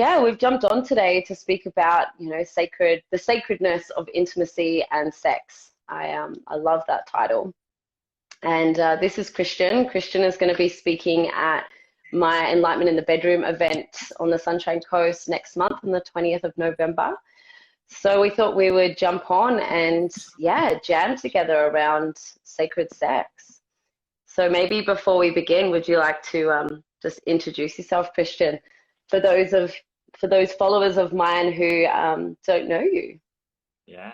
yeah, we've jumped on today to speak about, the sacredness of intimacy and sex. I love that title. And this is Christian. Christian is going to be speaking at my Enlightenment in the Bedroom event on the Sunshine Coast next month on the 20th of November. So we thought we would jump on and, yeah, jam together around sacred sex. So maybe before we begin, would you like to just introduce yourself, Christian, for those followers of mine who don't know you? Yeah,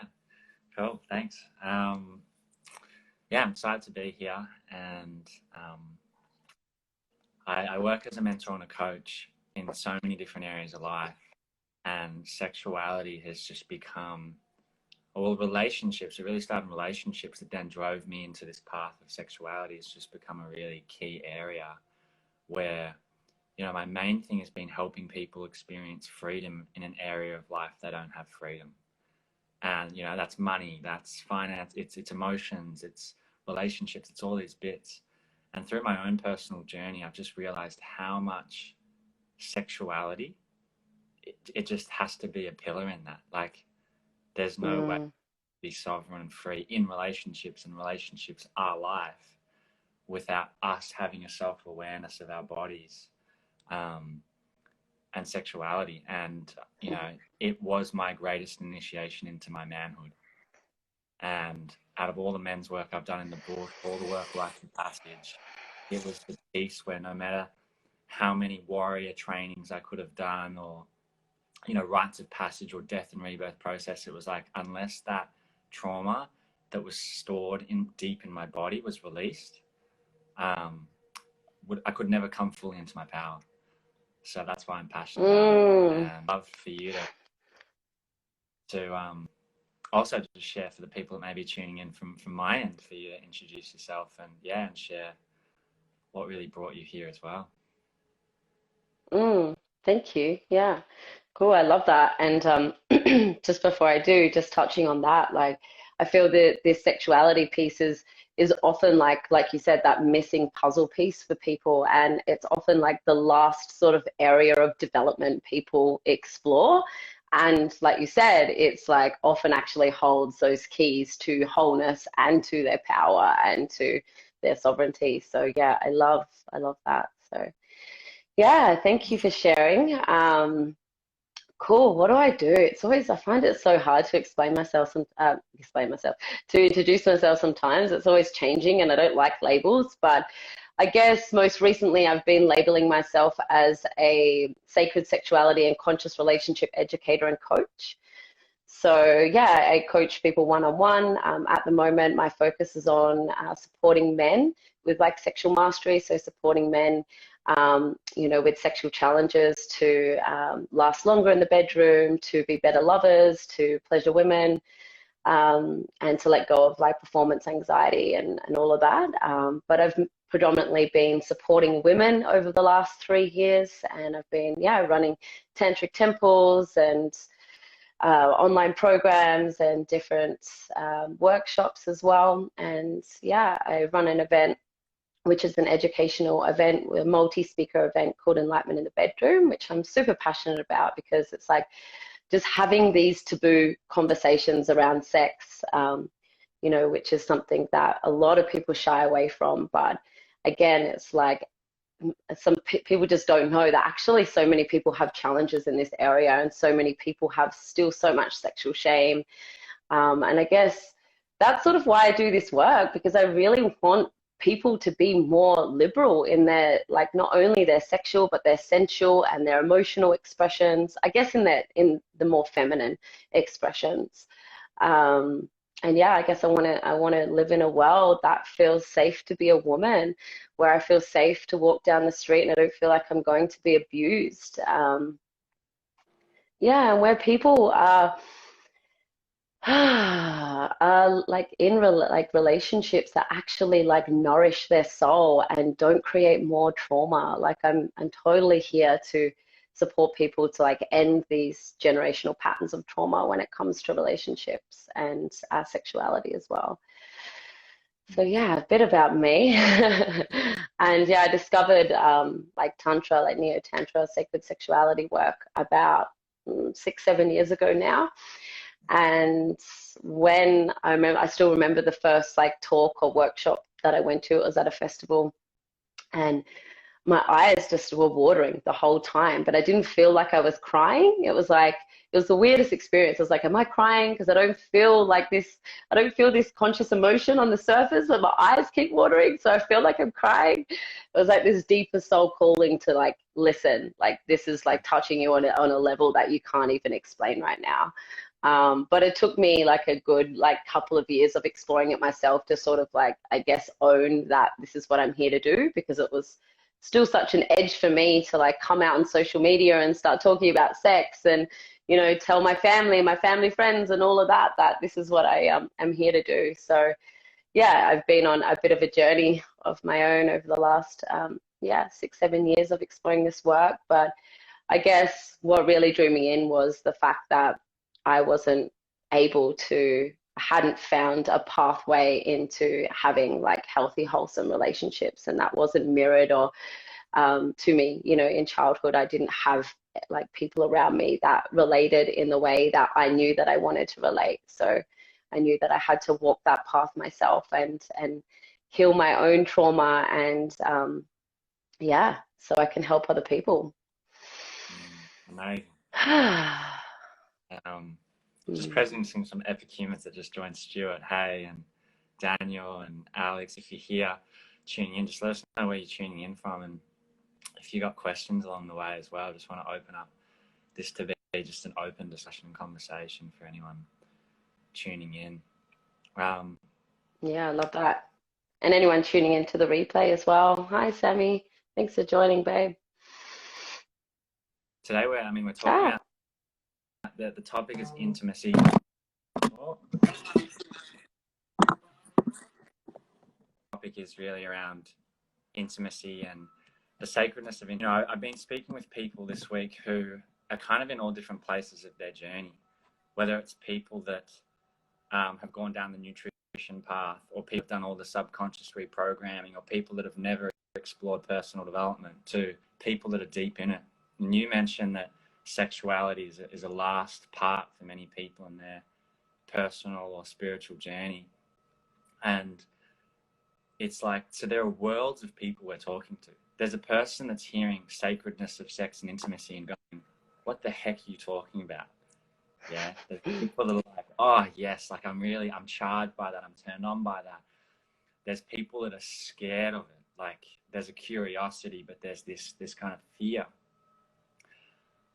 cool. Thanks. Yeah, I'm excited to be here, and I work as a mentor and a coach in so many different areas of life, and sexuality has just become, all relationships, it really started in relationships that then drove me into this path of sexuality. It's just become a really key area where, my main thing has been helping people experience freedom in an area of life they don't have freedom. And, that's money, that's finance, it's emotions, it's relationships, it's all these bits. And through my own personal journey, I've just realized how much sexuality, it just has to be a pillar in that. Like, there's no way to be sovereign and free in relationships, and relationships are life, without us having a self-awareness of our bodies and sexuality. And, it was my greatest initiation into my manhood. And out of all the men's work I've done in the book, all the work Life and Passage, it was the piece where no matter how many warrior trainings I could have done, or, rites of passage or death and rebirth process, it was like, unless that trauma that was stored deep in my body was released, I could never come fully into my power. So that's why I'm passionate about it. And I'd love for you to also just share, for the people that may be tuning in from my end, for you to introduce yourself and share what really brought you here as well. Thank you. Yeah, cool. I love that. And just before I do, just touching on that, like, I feel that this sexuality piece is often like you said, that missing puzzle piece for people, and it's often like the last sort of area of development people explore. And like you said, it's like often actually holds those keys to wholeness and to their power and to their sovereignty. So yeah, I love that. So yeah, thank you for sharing. Cool. What do I do? I find it so hard to to introduce myself sometimes. It's always changing and I don't like labels, but I guess most recently I've been labeling myself as a sacred sexuality and conscious relationship educator and coach. So yeah, I coach people one-on-one. At the moment, my focus is on supporting men with like sexual mastery. So supporting men, with sexual challenges to last longer in the bedroom, to be better lovers, to pleasure women, and to let go of like performance anxiety and all of that. But I've predominantly been supporting women over the last 3 years, and I've been, running tantric temples and online programs and different workshops as well. And yeah, I run an event which is an educational event, a multi-speaker event called Enlightenment in the Bedroom, which I'm super passionate about, because it's like just having these taboo conversations around sex, which is something that a lot of people shy away from. But again, it's like some people just don't know that actually so many people have challenges in this area, and so many people have still so much sexual shame. And I guess that's sort of why I do this work, because I really want people to be more liberal in their, like, not only their sexual but their sensual and their emotional expressions, I guess in the more feminine expressions. And yeah, I guess I want to live in a world that feels safe to be a woman, where I feel safe to walk down the street and I don't feel like I'm going to be abused. Yeah, and where people are like in relationships that actually like nourish their soul and don't create more trauma. Like I'm totally here to support people to like end these generational patterns of trauma when it comes to relationships and sexuality as well. So yeah, a bit about me. And yeah, I discovered like Tantra, like Neo Tantra, sacred sexuality work about 6, 7 years ago now. And when I remember, I still remember the first like talk or workshop that I went to. It was at a festival, and my eyes just were watering the whole time, but I didn't feel like I was crying. It was like, it was the weirdest experience. I was like, am I crying? Because I don't feel like this, I don't feel this conscious emotion on the surface, but my eyes keep watering. So I feel like I'm crying. It was like this deeper soul calling to like, listen, like this is like touching you on a level that you can't even explain right now. But it took me like a good like couple of years of exploring it myself to sort of like, I guess, own that this is what I'm here to do, because it was still such an edge for me to like come out on social media and start talking about sex and, you know, tell my family friends and all of that, that this is what I am here to do. So yeah, I've been on a bit of a journey of my own over the last 6, 7 years of exploring this work. But I guess what really drew me in was the fact that I wasn't able to, I hadn't found a pathway into having like healthy, wholesome relationships, and that wasn't mirrored or to me, you know, in childhood. I didn't have like people around me that related in the way that I knew that I wanted to relate. So I knew that I had to walk that path myself and heal my own trauma and so I can help other people. Amazing. Just presenting some epic humans that just joined: Stuart, Hay, and Daniel, and Alex. If you're here tuning in, just let us know where you're tuning in from, and if you got questions along the way as well. Just want to open up this to be just an open discussion and conversation for anyone tuning in. Yeah, I love that. And anyone tuning into the replay as well. Hi, Sammy. Thanks for joining, babe. Today we're talking about the topic is intimacy. Oh. Topic is really around intimacy and the sacredness of it. You know, I've been speaking with people this week who are kind of in all different places of their journey, whether it's people that have gone down the nutrition path, or people have done all the subconscious reprogramming, or people that have never explored personal development, to people that are deep in it. And you mentioned that sexuality is a last part for many people in their personal or spiritual journey. And it's like, so there are worlds of people we're talking to. There's a person that's hearing sacredness of sex and intimacy and going, what the heck are you talking about? Yeah, there's people that are like, oh yes, like I'm charged by that, I'm turned on by that. There's people that are scared of it. Like there's a curiosity, but there's this kind of fear.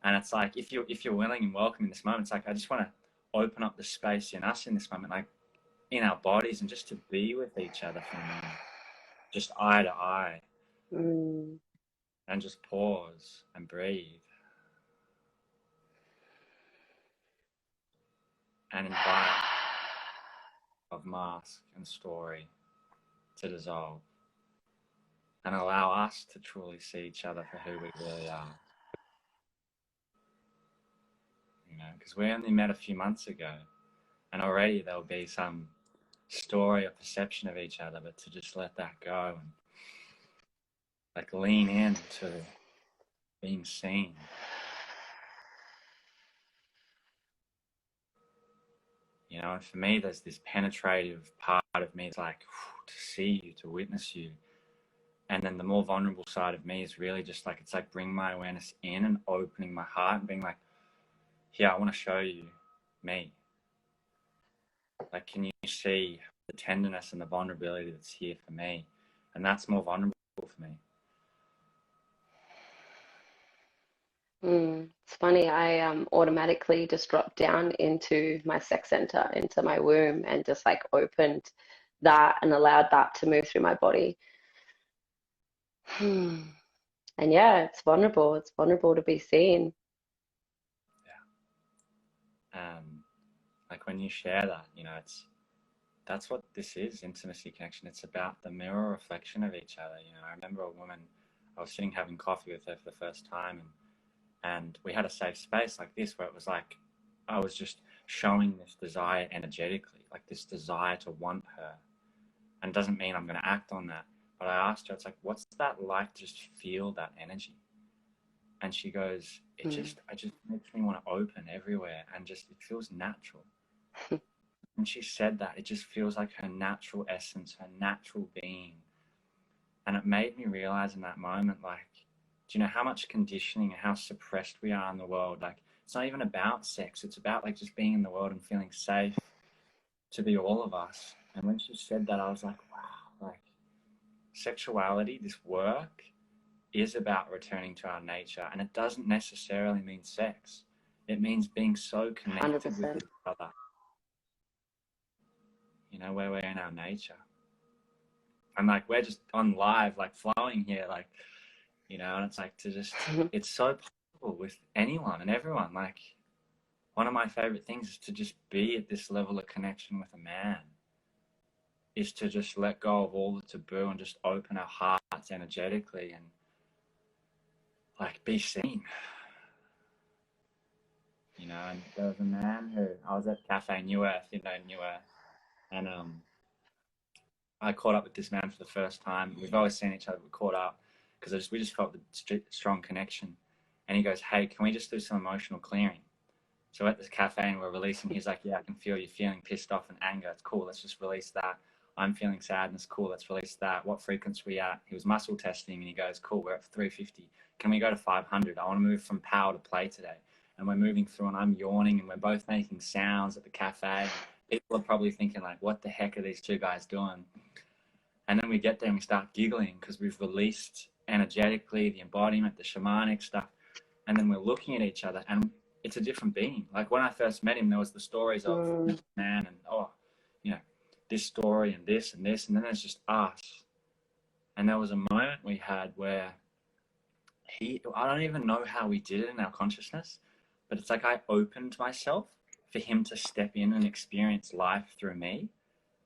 And it's like, if you're willing and welcome in this moment, it's like, I just want to open up the space in us in this moment, like in our bodies, and just to be with each other for a moment, just eye to eye, and just pause and breathe, and invite of mask and story to dissolve, and allow us to truly see each other for who we really are. You know, because we only met a few months ago, and already there'll be some story or perception of each other, but to just let that go and like lean into being seen. You know, and for me, there's this penetrative part of me. It's like to see you, to witness you. And then the more vulnerable side of me is really just like, it's like bringing my awareness in and opening my heart and being like, here, I want to show you me. Like, can you see the tenderness and the vulnerability that's here for me? And that's more vulnerable for me. It's funny, I automatically just dropped down into my sex center, into my womb, and just like opened that and allowed that to move through my body. And yeah, it's vulnerable. It's vulnerable to be seen. Yeah. Like when you share that, you know, that's what this is, intimacy, connection. It's about the mirror reflection of each other. You know, I remember a woman, I was sitting having coffee with her for the first time, and we had a safe space like this where it was like, I was just showing this desire energetically, like this desire to want her. and doesn't mean I'm going to act on that. But I asked her, it's like, what's that like to just feel that energy? And she goes, it just makes me want to open everywhere, and just, it feels natural. And she said that it just feels like her natural essence, her natural being. And it made me realize in that moment, like, do you know how much conditioning and how suppressed we are in the world? Like, it's not even about sex. It's about like just being in the world and feeling safe to be all of us. And when she said that, I was like, wow, like sexuality, this work is about returning to our nature. And it doesn't necessarily mean sex. It means being so connected 100%. with each other. You know, where we're in our nature. And like, we're just on live, like flowing here, like, you know, and it's like to just, it's so possible with anyone and everyone. Like, one of my favorite things is to just be at this level of connection with a man, is to just let go of all the taboo and just open our hearts energetically and like be seen. You know, and there was a man who, I was at Cafe New Earth, you know, New Earth, and I caught up with this man for the first time. We've always seen each other, we caught up because we just felt the strong connection. And he goes, hey, can we just do some emotional clearing? So at this cafe and we're releasing, he's like, yeah, I can feel you feeling pissed off and anger. It's cool, let's just release that. I'm feeling sadness, cool, let's release that. What frequency are we at? He was muscle testing and he goes, cool, we're at 350. Can we go to 500? I want to move from power to play today. And we're moving through and I'm yawning and we're both making sounds at the cafe. People are probably thinking like, what the heck are these two guys doing? And then we get there and we start giggling because we've released energetically the embodiment, the shamanic stuff. And then we're looking at each other and it's a different being. Like when I first met him, there was the stories of man and, oh, you know, this story and this and this. And then there's just us. And there was a moment we had where I don't even know how we did it in our consciousness, but it's like I opened myself for him to step in and experience life through me.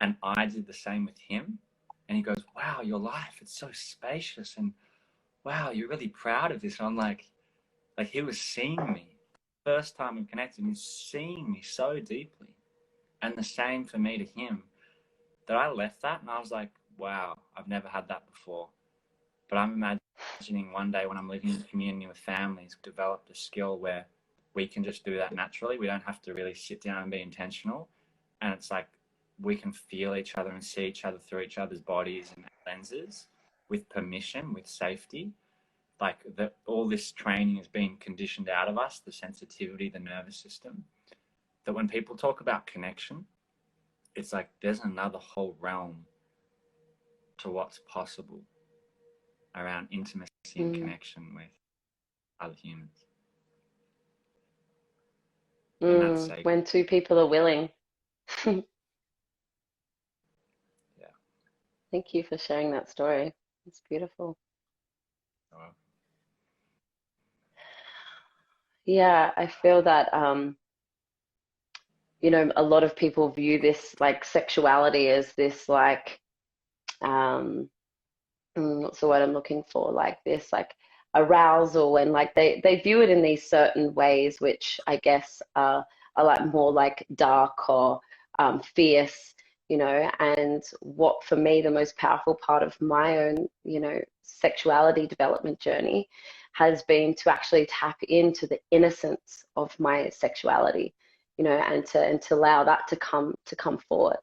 And I did the same with him. And he goes, wow, your life, it's so spacious. And wow, you're really proud of this. And I'm like he was seeing me. First time we connected, he's seeing me so deeply. And the same for me to him, that I left that and I was like, wow, I've never had that before. But I'm imagining one day when I'm living in community with families, develop a skill where we can just do that naturally. We don't have to really sit down and be intentional. And it's like, we can feel each other and see each other through each other's bodies and lenses with permission, with safety. Like all this training is being conditioned out of us, the sensitivity, the nervous system, that when people talk about connection, it's like there's another whole realm to what's possible around intimacy and connection with other humans. And that's sacred. When two people are willing. Yeah. Thank you for sharing that story. It's beautiful. Oh, well. Yeah, I feel that, you know, a lot of people view this like sexuality as this like, what's the word I'm looking for? Like this like arousal, and like they view it in these certain ways, which I guess are like more like dark or fierce, you know. And what for me the most powerful part of my own, you know, sexuality development journey has been to actually tap into the innocence of my sexuality, you know, and to allow that to come forward.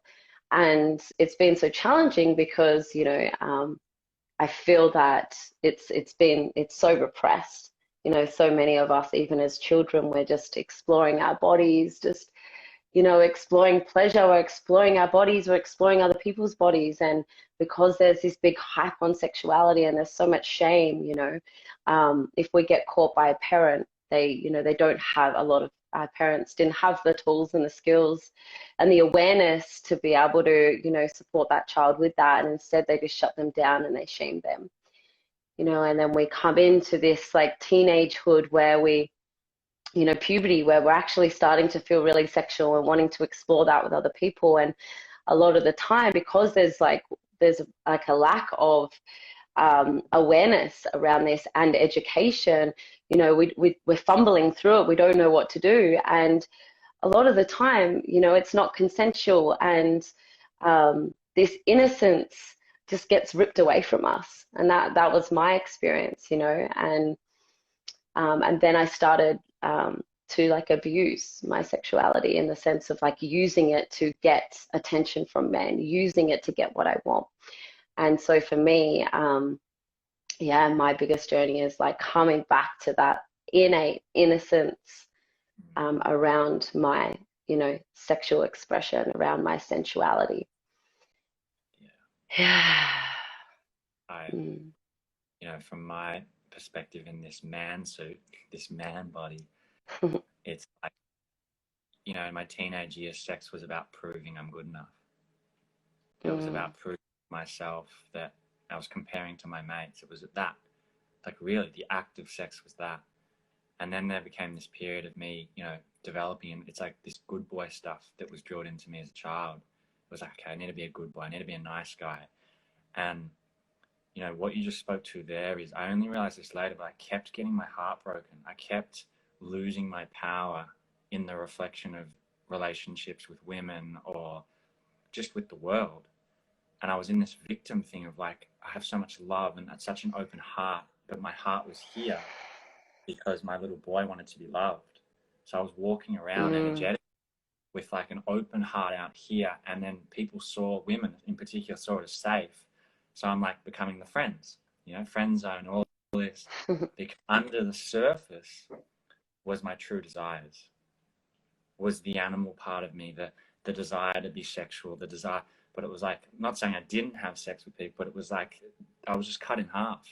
And it's been so challenging because, you know, I feel that it's so repressed. You know, so many of us, even as children, we're just exploring our bodies, just, you know, exploring pleasure, we're exploring our bodies, we're exploring other people's bodies. And because there's this big hype on sexuality and there's so much shame, you know, if we get caught by a parent, you know, they don't have a lot of, our parents didn't have the tools and the skills and the awareness to be able to, you know, support that child with that. And instead they just shut them down and they shame them, you know. And then we come into this like teenagehood where we, you know, puberty, where we're actually starting to feel really sexual and wanting to explore that with other people. And a lot of the time, because there's like a lack of awareness around this and education, you know, we're fumbling through it. We don't know what to do. And a lot of the time, you know, it's not consensual. And this innocence just gets ripped away from us. And that was my experience, you know. And then I started to like abuse my sexuality in the sense of like using it to get attention from men, using it to get what I want. And so for me, yeah, my biggest journey is like coming back to that innate innocence around my, you know, sexual expression, around my sensuality. Yeah. You know, from my perspective in this man suit, this man body, it's like, you know, in my teenage years, sex was about proving I'm good enough. It was about proving to myself that I was comparing to my mates. It was that, like really the act of sex was that. And then there became this period of me, you know, developing, and it's like this good boy stuff that was drilled into me as a child. It was like, okay, I need to be a good boy. I need to be a nice guy. And, you know, what you just spoke to there is, I only realized this later, but I kept getting my heart broken. I kept losing my power in the reflection of relationships with women or just with the world. And I was in this victim thing of like, I have so much love and such an open heart, but my heart was here because my little boy wanted to be loved. So I was walking around energetic with like an open heart out here, and then people saw, women in particular saw it as safe. So I'm like becoming the friends, you know, friend zone, all this. Because under the surface was my true desires, was the animal part of me, the desire to be sexual, the desire. But it was like, I'm not saying I didn't have sex with people, but it was like I was just cut in half.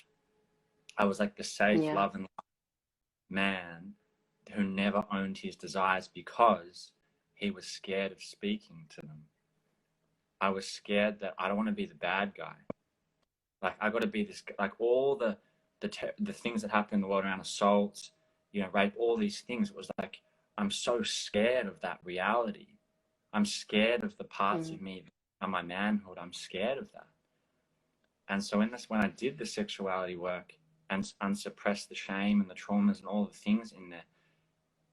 I was like the safe, love and man who never owned his desires because he was scared of speaking to them. I was scared that I don't want to be the bad guy. Like I got to be this, like all the things that happen in the world around assaults, you know, rape, all these things. It was like, I'm so scared of that reality. I'm scared of the parts of me and my manhood. I'm scared of that. And so in this, when I did the sexuality work and unsuppressed the shame and the traumas and all the things in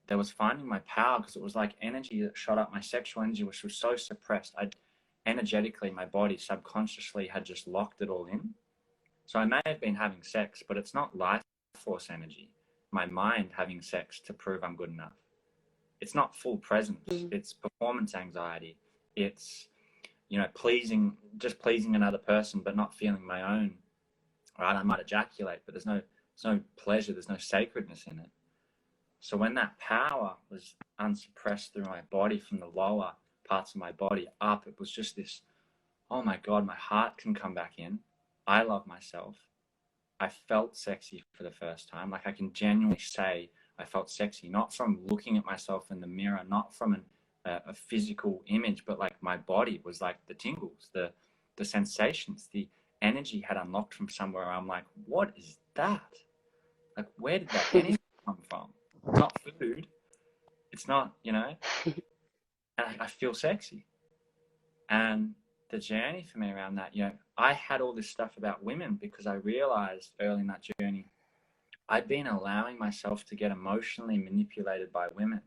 there was finding my power, because it was like energy that shot up. My sexual energy, which was so suppressed. Energetically, my body subconsciously had just locked it all in. So I may have been having sex, but it's not life force energy. My mind having sex to prove I'm good enough. It's not full presence. It's performance anxiety. It's, you know, just pleasing another person, but not feeling my own. Right? I might ejaculate, but there's no pleasure. There's no sacredness in it. So when that power was unsuppressed through my body, from the lower parts of my body up, it was just this, oh my God, my heart can come back in. I love myself. I felt sexy for the first time. Like I can genuinely say I felt sexy, not from looking at myself in the mirror, not from a physical image, but like my body was like the tingles, the sensations, the energy had unlocked from somewhere. I'm like, what is that? Like, where did that energy come from? It's not food. It's not, you know, and I feel sexy. And the journey for me around that, you know, I had all this stuff about women because I realized early in that journey, I'd been allowing myself to get emotionally manipulated by women.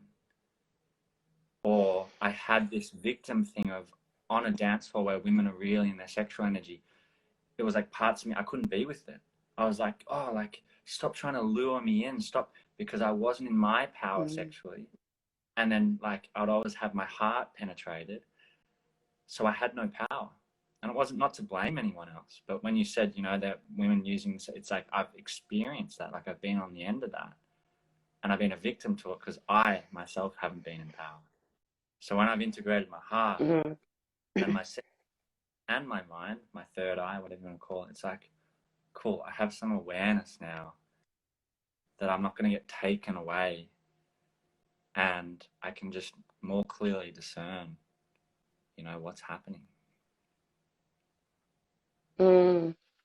Or I had this victim thing of on a dance floor where women are really in their sexual energy. It was like parts of me, I couldn't be with it. I was like, oh, like, stop trying to lure me in, stop, because I wasn't in my power sexually. And then like, I'd always have my heart penetrated. So I had no power. And it wasn't, not to blame anyone else, but when you said, you know, that women using, it's like, I've experienced that. Like I've been on the end of that, and I've been a victim to it because I myself haven't been in power. So when I've integrated my heart and my sex and my mind, my third eye, whatever you want to call it, it's like, cool, I have some awareness now that I'm not going to get taken away, and I can just more clearly discern, you know, what's happening.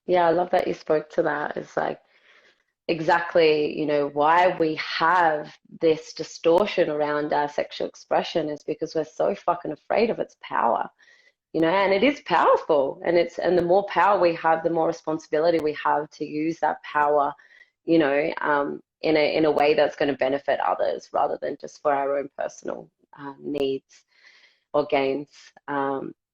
Yeah, I love that you spoke to that. It's like exactly, you know, why we have this distortion around our sexual expression is because we're so fucking afraid of its power, you know, and it is powerful, and the more power we have, the more responsibility we have to use that power, you know, in a way that's going to benefit others rather than just for our own personal needs or gains.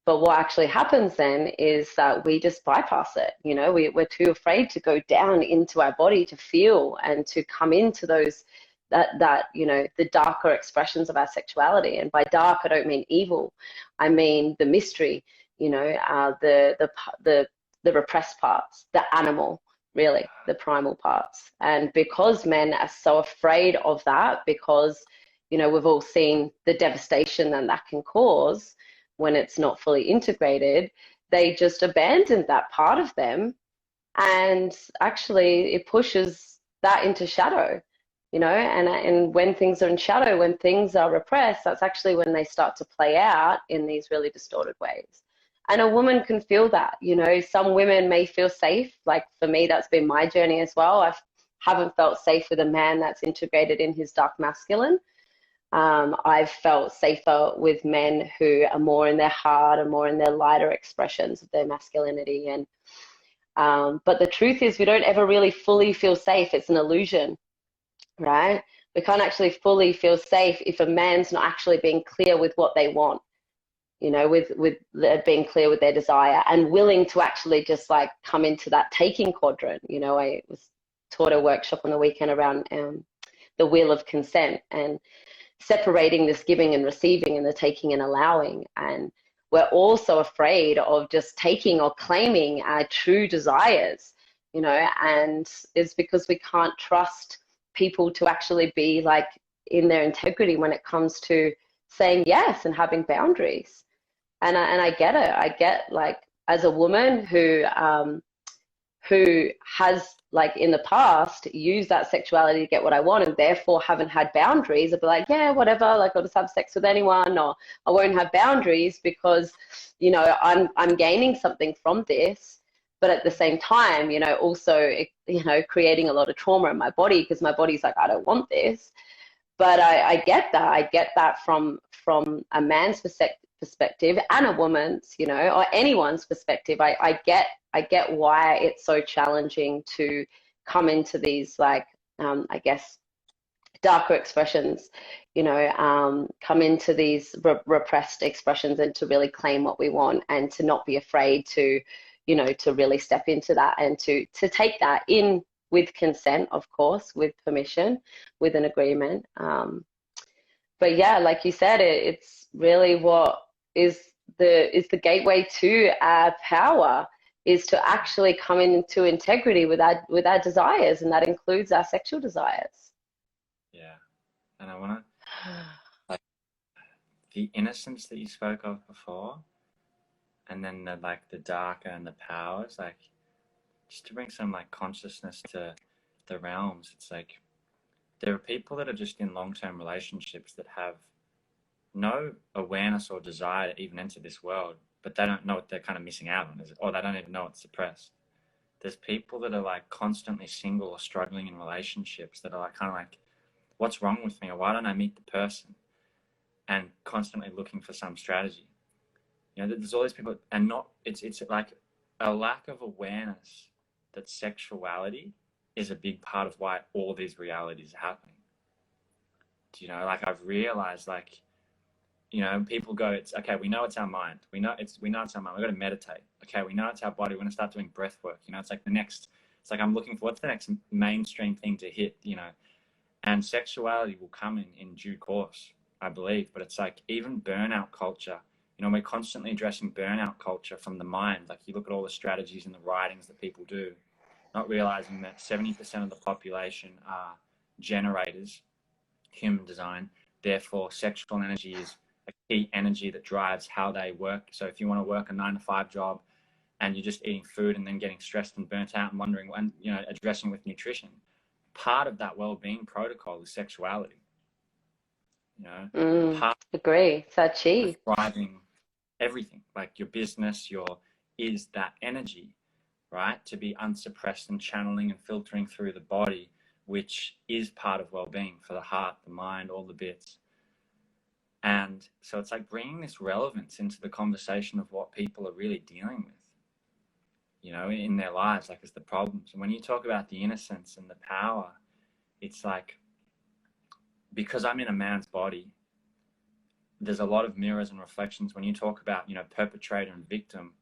But what actually happens then is that we just bypass it. You know, we're too afraid to go down into our body to feel and to come into those, that you know, the darker expressions of our sexuality. And by dark, I don't mean evil. I mean the mystery, you know, the repressed parts, the animal, really, the primal parts. And because men are so afraid of that, because, you know, we've all seen the devastation that can cause when it's not fully integrated, they just abandon that part of them, and actually it pushes that into shadow, you know. And when things are in shadow, when things are repressed, that's actually when they start to play out in these really distorted ways. And a woman can feel that, you know. Some women may feel safe, like for me, that's been my journey as well. I haven't felt safe with a man that's integrated in his dark masculine. I've felt safer with men who are more in their heart and more in their lighter expressions of their masculinity. And but the truth is, we don't ever really fully feel safe. It's an illusion, right? We can't actually fully feel safe if a man's not actually being clear with what they want, you know, with being clear with their desire and willing to actually just like come into that taking quadrant. You know, I was taught a workshop on the weekend around the wheel of consent, and separating this giving and receiving and the taking and allowing. And we're also afraid of just taking or claiming our true desires, you know, and it's because we can't trust people to actually be like in their integrity when it comes to saying yes and having boundaries. And I get it. I get, like, as a woman who has, like, in the past used that sexuality to get what I want and therefore haven't had boundaries, I'd be like, yeah, whatever, like, I'll just have sex with anyone, or I won't have boundaries because, you know, I'm gaining something from this. But at the same time, you know, also, you know, creating a lot of trauma in my body, because my body's like, I don't want this. But I get that. I get that from a man's perspective and a woman's, you know, or anyone's perspective. I get why it's so challenging to come into these, like, I guess, darker expressions, you know, come into these repressed expressions and to really claim what we want, and to not be afraid to, you know, to really step into that and to take that in with consent, of course, with permission, with an agreement. But yeah, like you said, it's really what is the gateway to our power, is to actually come into integrity with our desires, and that includes our sexual desires. Yeah, and I want to, like, the innocence that you spoke of before, and then the darker and the powers, like, just to bring some like consciousness to the realms. It's like there are people that are just in long-term relationships that have no awareness or desire to even enter this world, but they don't know what they're kind of missing out on, or they don't even know it's suppressed. There's people that are like constantly single or struggling in relationships that are like kind of like, what's wrong with me, or why don't I meet the person, and constantly looking for some strategy. You know, there's all these people, and not, it's like a lack of awareness that sexuality is a big part of why all these realities are happening. Do you know, like, I've realized, like, you know, people go, it's okay, we know it's our mind. We know it's our mind. We've got to meditate. Okay, we know it's our body. We're going to start doing breath work. You know, it's like it's like I'm looking for what's the next mainstream thing to hit, you know, and sexuality will come in due course, I believe. But it's like even burnout culture, you know, we're constantly addressing burnout culture from the mind. Like, you look at all the strategies and the writings that people do, not realizing that 70% of the population are generators, human design. Therefore, sexual energy is a key energy that drives how they work. So if you want to work a 9-to-5 job and you're just eating food and then getting stressed and burnt out and wondering when, you know, addressing with nutrition, part of that well-being protocol is sexuality. You know, part Agree. Sachi. of driving everything, like your business, is that energy, right? To be unsuppressed and channeling and filtering through the body, which is part of well-being for the heart, the mind, all the bits. And so it's like bringing this relevance into the conversation of what people are really dealing with, you know, in their lives, like, as the problems. And when you talk about the innocence and the power, it's like, because I'm in a man's body, there's a lot of mirrors and reflections when you talk about, perpetrator and victim.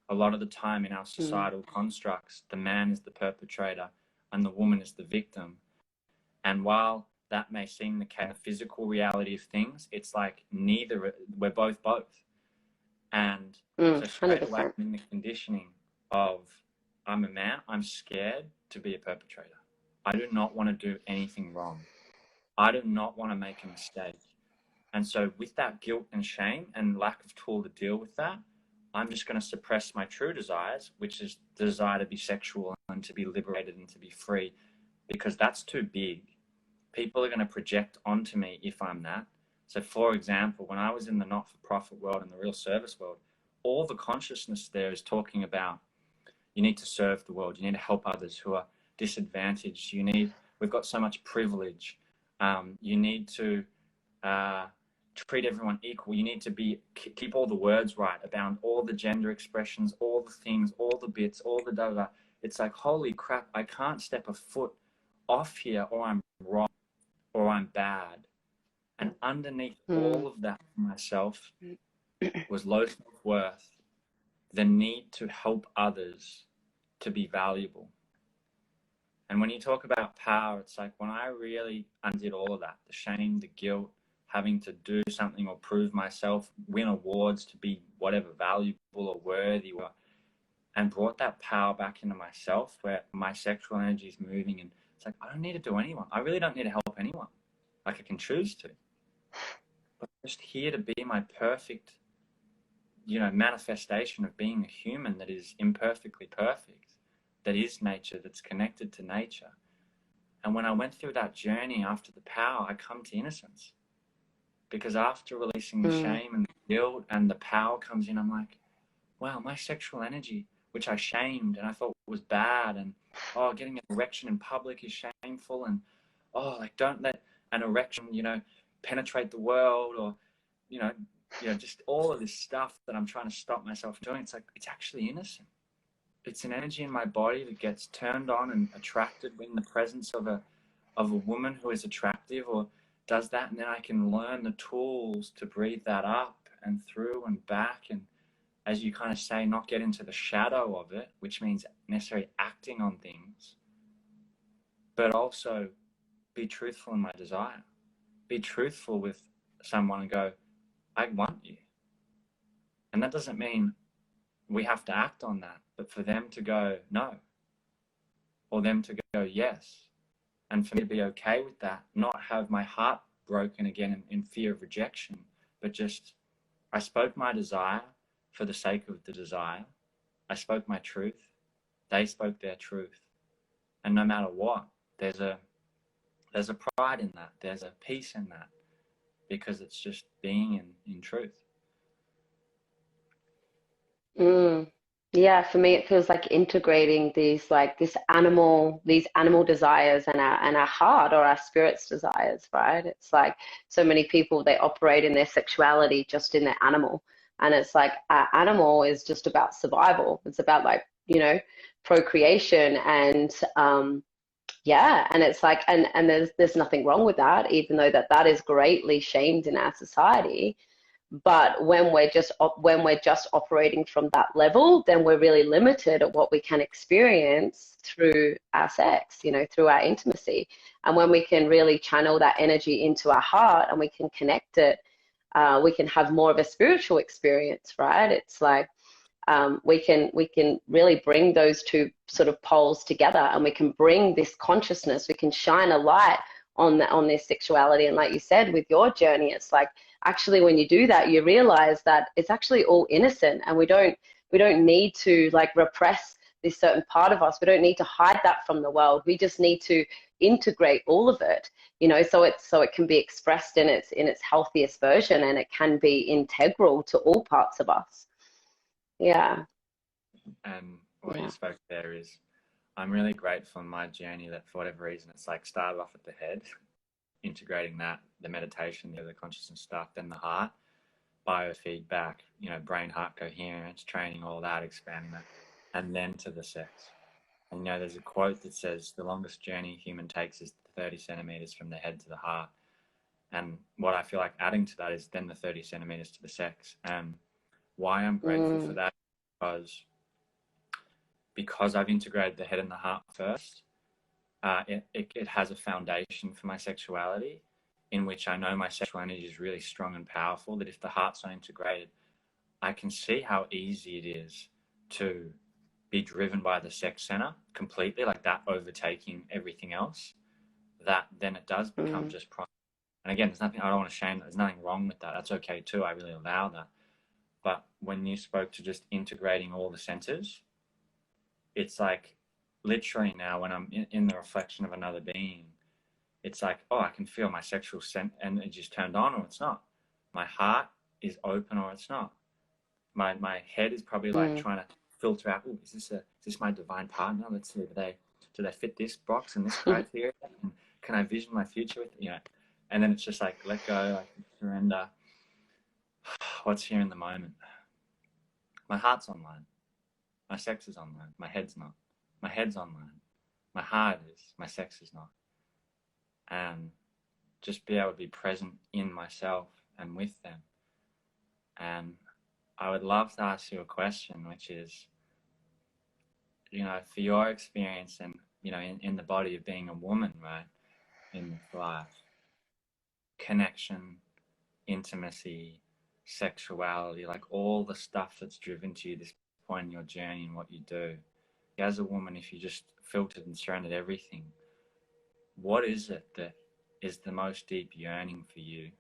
A lot of the time in our societal constructs, the man is the perpetrator and the woman is the victim. And while that may seem the kind of physical reality of things, it's like neither, we're both. And so straight away I'm in the conditioning of, I'm a man, I'm scared to be a perpetrator. I do not want to do anything wrong. I do not want to make a mistake. And so with that guilt and shame and lack of tool to deal with that, I'm just going to suppress my true desires, which is the desire to be sexual and to be liberated and to be free, because that's too big. People are going to project onto me if I'm that. So for example, when I was in the not-for-profit world and the real service world, all the consciousness there is talking about, you need to serve the world. You need to help others who are disadvantaged. We've got so much privilege. You need to treat everyone equal. You need to keep all the words right about all the gender expressions, all the things, all the bits, all the da. It's like, holy crap, I can't step a foot off here or I'm wrong or I'm bad. And underneath all of that for myself was low self-worth, the need to help others to be valuable. And when you talk about power, it's like when I really undid all of that, the shame, the guilt, having to do something or prove myself, win awards to be whatever, valuable or worthy, and brought that power back into myself where my sexual energy is moving. And it's like, I don't need to do anyone. I really don't need to help anyone. Like I can choose to. But I'm just here to be my perfect, manifestation of being a human that is imperfectly perfect, that is nature, that's connected to nature. And when I went through that journey after the power, I come to innocence. Because after releasing the shame and the guilt and the power comes in, I'm like, wow, my sexual energy, which I shamed and I thought was bad, and getting an erection in public is shameful, and don't let an erection, penetrate the world, or just all of this stuff that I'm trying to stop myself doing. It's like, it's actually innocent. It's an energy in my body that gets turned on and attracted in the presence of a woman who is attractive or does that, and then I can learn the tools to breathe that up and through and back, and as you kind of say, not get into the shadow of it, which means necessarily acting on things, but also be truthful in my desire. Be truthful with someone and go, I want you. And that doesn't mean we have to act on that, but for them to go no, or them to go yes, and for me to be okay with that, not have my heart broken again in fear of rejection, but just, I spoke my desire for the sake of the desire. I spoke my truth. They spoke their truth. And no matter what, there's a pride in that. There's a peace in that, because it's just being in truth. Yeah, for me it feels like integrating these animal desires and our heart or our spirit's desires, right? It's like so many people, they operate in their sexuality just in their animal, and it's like our animal is just about survival. It's about procreation, and and it's like, and there's nothing wrong with that, even though that is greatly shamed in our society. But when we're just operating from that level, then we're really limited at what we can experience through our sex, through our intimacy. And when we can really channel that energy into our heart and we can connect it, we can have more of a spiritual experience, right? It's like we can really bring those two sort of poles together, and we can bring this consciousness. We can shine a light on this sexuality. And like you said, with your journey, it's like, actually, when you do that, you realize that it's actually all innocent, and we don't need to repress this certain part of us. We don't need to hide that from the world. We just need to integrate all of it, so it can be expressed in its healthiest version, and it can be integral to all parts of us. Yeah. And what you spoke there is, I'm really grateful in my journey that for whatever reason, it's like started off at the head, integrating that, the meditation, the consciousness stuff, then the heart, biofeedback, brain heart coherence, training, all that, expanding that, and then to the sex. And there's a quote that says the longest journey a human takes is 30 centimeters from the head to the heart. And what I feel like adding to that is then the 30 centimeters to the sex. And why I'm grateful for that because I've integrated the head and the heart first. It has a foundation for my sexuality, in which I know my sexual energy is really strong and powerful, that if the heart's not integrated, I can see how easy it is to be driven by the sex center completely, like that overtaking everything else, that then it does become just prime. And again, there's nothing, I don't want to shame that. There's nothing wrong with that. That's okay too. I really allow that. But when you spoke to just integrating all the centers, it's like literally now when I'm in the reflection of another being, it's like, oh, I can feel my sexual energy is turned on or it's not. My heart is open or it's not. My head is probably like trying to filter out, oh, is this my divine partner? Let's see, do they fit this box and this criteria? And can I vision my future with, you know? And then it's just like, let go, like surrender. What's here in the moment? My heart's online. My sex is online. My head's not. My head's online. My heart is. My sex is not. And just be able to be present in myself and with them. And I would love to ask you a question, which is, you know, for your experience and, you know, in the body of being a woman, right, in this life, connection, intimacy, sexuality, like all the stuff that's driven to you this point in your journey and what you do. As a woman, if you just filtered and surrendered everything, what is it that is the most deep yearning for you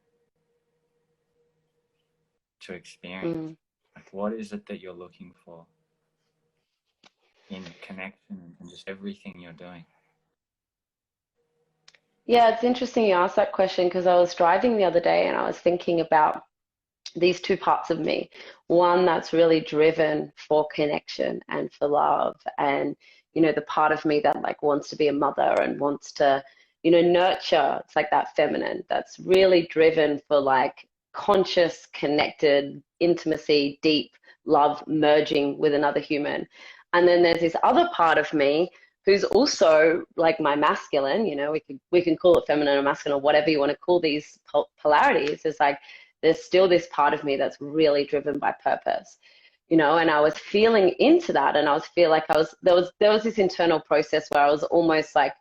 to experience? Like, what is it that you're looking for in connection and just everything you're doing? Yeah, it's interesting you asked that question because I was driving the other day and I was thinking about these two parts of me. One that's really driven for connection and for love, and, you know, the part of me that like wants to be a mother and wants to, you know, nurture. It's like that feminine that's really driven for like conscious, connected, intimacy, deep love merging with another human. And then there's this other part of me who's also like my masculine, you know, we can call it feminine or masculine or whatever you want to call these polarities. It's like there's still this part of me that's really driven by purpose, you know. And I was feeling into that, and I was feel like there was this internal process where I was almost like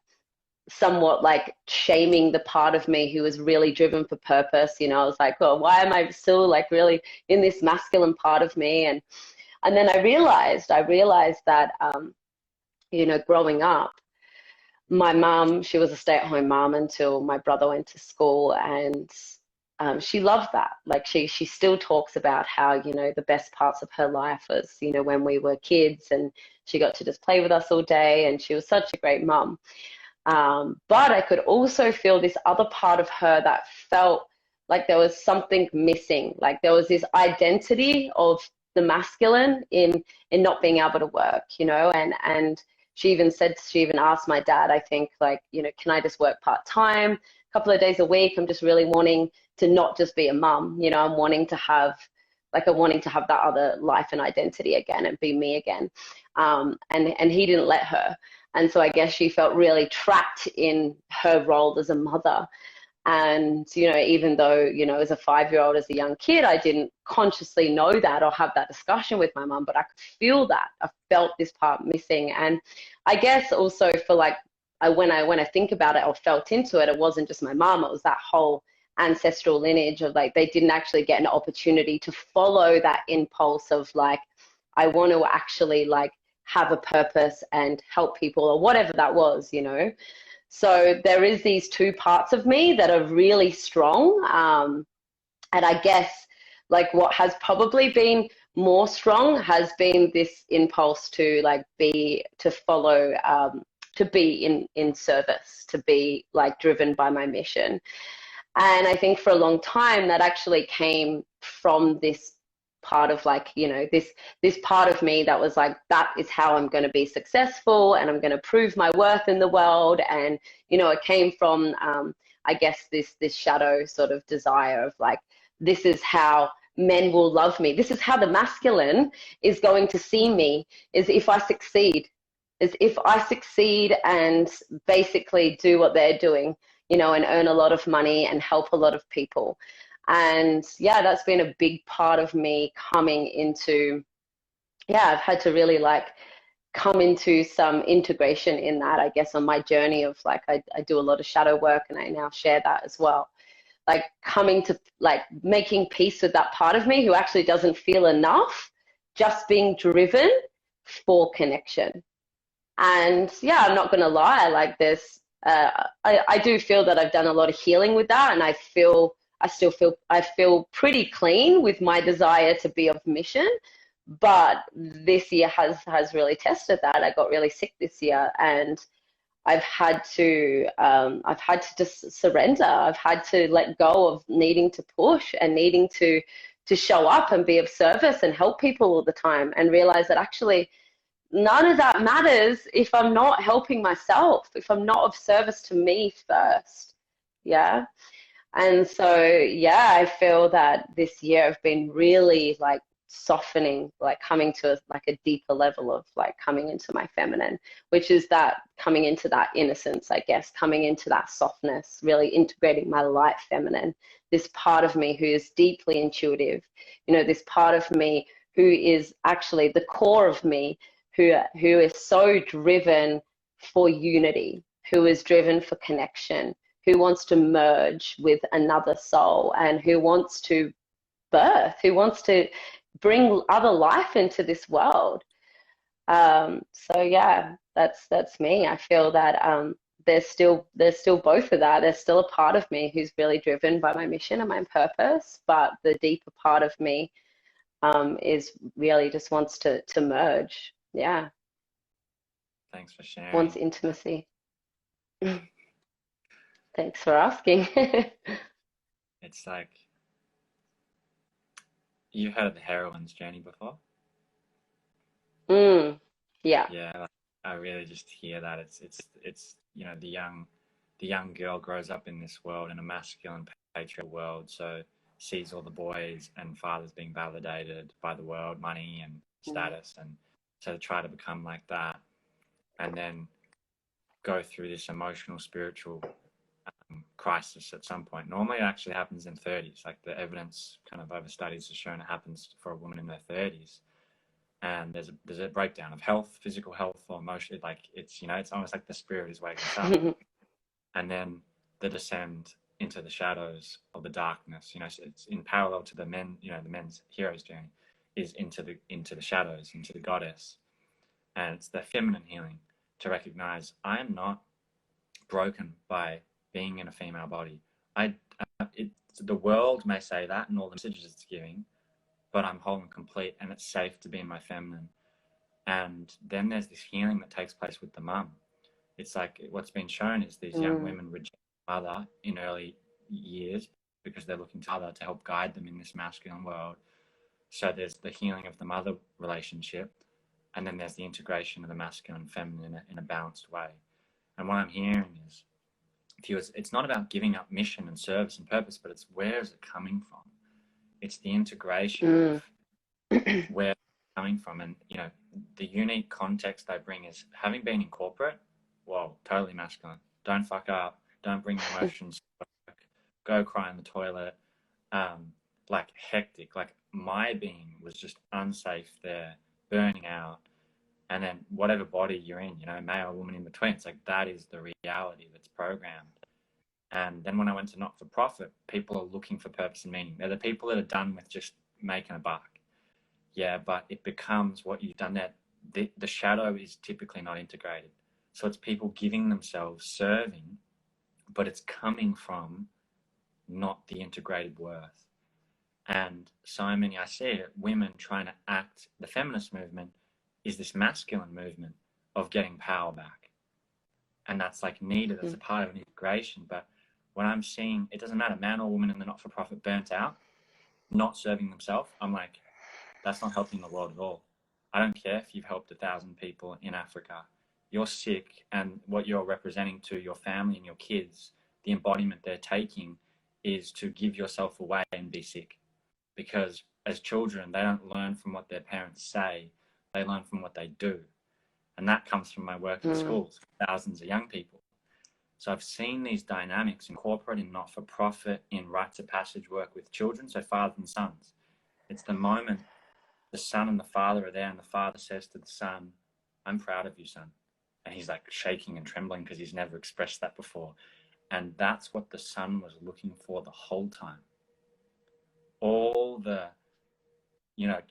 somewhat like shaming the part of me who was really driven for purpose. You know, I was like, well, why am I still like really in this masculine part of me? And then I realized that, you know, growing up, my mom, she was a stay-at-home mom until my brother went to school, and she loved that. Like she still talks about how, you know, the best parts of her life was, you know, when we were kids and she got to just play with us all day, and she was such a great mom. But I could also feel this other part of her that felt like there was something missing. Like there was this identity of the masculine in not being able to work, you know, and she even asked my dad, I think, like, you know, can I just work part-time, a couple of days a week? I'm just really wanting to not just be a mum, you know, I'm wanting to have that other life and identity again and be me again. And he didn't let her. And so I guess she felt really trapped in her role as a mother. And, you know, even though, you know, as a 5-year-old, as a young kid, I didn't consciously know that or have that discussion with my mum, but I could feel that. I felt this part missing. And I guess also for like, when I think about it or felt into it, it wasn't just my mum, it was that whole ancestral lineage of like, they didn't actually get an opportunity to follow that impulse of like, I want to actually like have a purpose and help people or whatever that was, you know. So there is these two parts of me that are really strong. And I guess like what has probably been more strong has been this impulse to like follow, to be in service, to be like driven by my mission. And I think for a long time that actually came from this part of like, you know, this part of me that was like, that is how I'm going to be successful and I'm going to prove my worth in the world. And, you know, it came from, I guess, this shadow sort of desire of like, this is how men will love me. This is how the masculine is going to see me, is if I succeed and basically do what they're doing. you know, and earn a lot of money and help a lot of people. And yeah, that's been a big part of me coming into, yeah, I've had to really like come into some integration in that, I guess, on my journey of like, I do a lot of shadow work and I now share that as well. Like coming to like making peace with that part of me who actually doesn't feel enough, just being driven for connection. And yeah, I'm not going to lie, like this, I do feel that I've done a lot of healing with that. And I feel pretty clean with my desire to be of mission. But this year has really tested that. I got really sick this year, and I've had to just surrender. I've had to let go of needing to push and needing to show up and be of service and help people all the time, and realize that actually none of that matters if I'm not helping myself, if I'm not of service to me first. Yeah. And so, yeah, I feel that this year I've been really like softening, like coming to like a deeper level of like coming into my feminine, which is that coming into that innocence, I guess, coming into that softness, really integrating my light feminine, this part of me who is deeply intuitive, you know, this part of me who is actually the core of me, who is so driven for unity, who is driven for connection, who wants to merge with another soul, and who wants to birth, who wants to bring other life into this world. So yeah, that's me. I feel that there's still both of that. There's still a part of me who's really driven by my mission and my purpose, but the deeper part of me is really just wants to merge. Yeah. Thanks for sharing. Wants intimacy. Thanks for asking. It's like, you've heard of the heroine's journey before? Yeah. Yeah, I really just hear that it's you know, the young girl grows up in this world, in a masculine patriarchal world, so sees all the boys and fathers being validated by the world, money and status, and so try to become like that, and then go through this emotional, spiritual crisis at some point. Normally it actually happens in 30s. Like the evidence kind of over studies has shown it happens for a woman in their 30s. And there's a breakdown of health, physical health or emotional, like it's, you know, it's almost like the spirit is waking up. And then the descend into the shadows of the darkness, you know, so it's in parallel to the men, you know, the men's hero's journey is into the shadows, into the goddess. And it's the feminine healing to recognize I am not broken by being in a female body. The world may say that and all the messages it's giving, but I'm whole and complete, and it's safe to be in my feminine. And then there's this healing that takes place with the mum. It's like what's been shown is these young women reject mother in early years because they're looking to mother to help guide them in this masculine world. So there's the healing of the mother relationship, and then there's the integration of the masculine and feminine in a balanced way. And what I'm hearing is, it's not about giving up mission and service and purpose, but it's where is it coming from? It's the integration of where it's coming from. And, you know, the unique context I bring is having been in corporate, whoa, totally masculine. Don't fuck up. Don't bring emotions. Go cry in the toilet. Like hectic. Like my being was just unsafe there, burning out. And then whatever body you're in, you know, male, woman, in between, it's like that is the reality that's programmed. And then when I went to not-for-profit, people are looking for purpose and meaning. They're the people that are done with just making a buck. Yeah, but it becomes what you've done there. The shadow is typically not integrated. So it's people giving themselves, serving, but it's coming from not the integrated worth. And so many, I see it, women trying to act, the feminist movement is this masculine movement of getting power back. And that's like needed as a part of an integration. But when I'm seeing, it doesn't matter, man or woman in the not-for-profit burnt out, not serving themselves, I'm like, that's not helping the world at all. I don't care if you've helped 1,000 people in Africa. You're sick, and what you're representing to your family and your kids, the embodiment they're taking is to give yourself away and be sick. Because as children, they don't learn from what their parents say, they learn from what they do. And that comes from my work in schools, thousands of young people. So I've seen these dynamics in corporate, in not-for-profit, in rites of passage work with children, so fathers and sons. It's the moment the son and the father are there, and the father says to the son, "I'm proud of you, son." And he's like shaking and trembling because he's never expressed that before. And that's what the son was looking for the whole time. All the,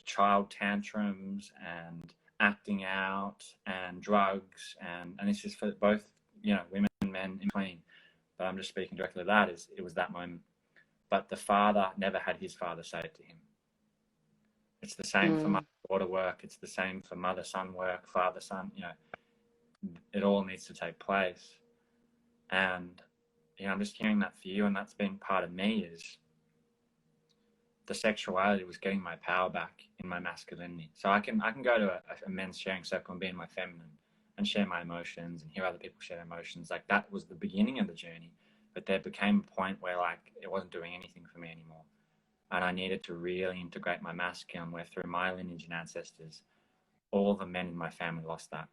child tantrums and acting out and drugs, and this is for both, women and men in between. But I'm just speaking directly to that, it was that moment. But the father never had his father say it to him. It's the same for mother-daughter work. It's the same for mother-son work, father-son, it all needs to take place. And, I'm just hearing that for you, and that's been part of me, is the sexuality was getting my power back in my masculinity. So I can go to a men's sharing circle and be in my feminine and share my emotions and hear other people share their emotions. Like, that was the beginning of the journey. But there became a point where, like, it wasn't doing anything for me anymore. And I needed to really integrate my masculine, where through my lineage and ancestors, all the men in my family lost that.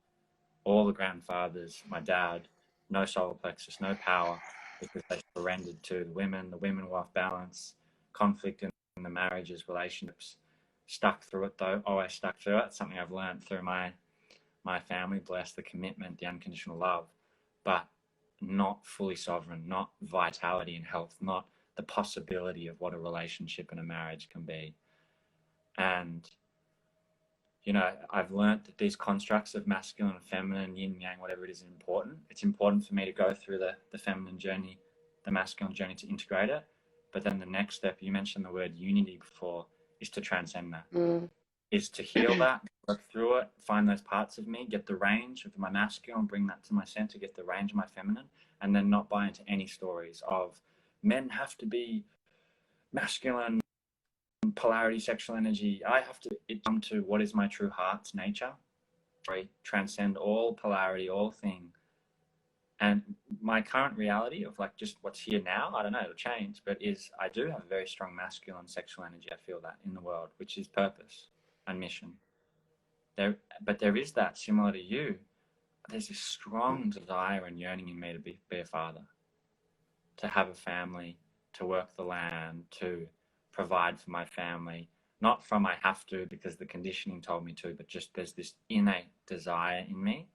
All the grandfathers, my dad, no solar plexus, no power, because they surrendered to the women. The women were off balance, conflict in the marriages, relationships. Stuck through it though, always stuck through it. It's something I've learned through my family, bless the commitment, the unconditional love, but not fully sovereign, not vitality and health, not the possibility of what a relationship and a marriage can be. And I've learned that these constructs of masculine and feminine, yin and yang, whatever it is, important. It's important for me to go through the feminine journey, the masculine journey, to integrate it. But then the next step, you mentioned the word unity before, is to transcend that, is to heal that, work through it, find those parts of me, get the range of my masculine, bring that to my center, get the range of my feminine, and then not buy into any stories of men have to be masculine, polarity, sexual energy. I have to come to what is my true heart's nature. Right? Transcend all polarity, all thing. And my current reality of like just what's here now, I don't know, it'll change, but I do have a very strong masculine sexual energy. I feel that in the world, which is purpose and mission. But there is that, similar to you, there's this strong desire and yearning in me to be a father, to have a family, to work the land, to provide for my family, not from I have to because the conditioning told me to, but just there's this innate desire in me,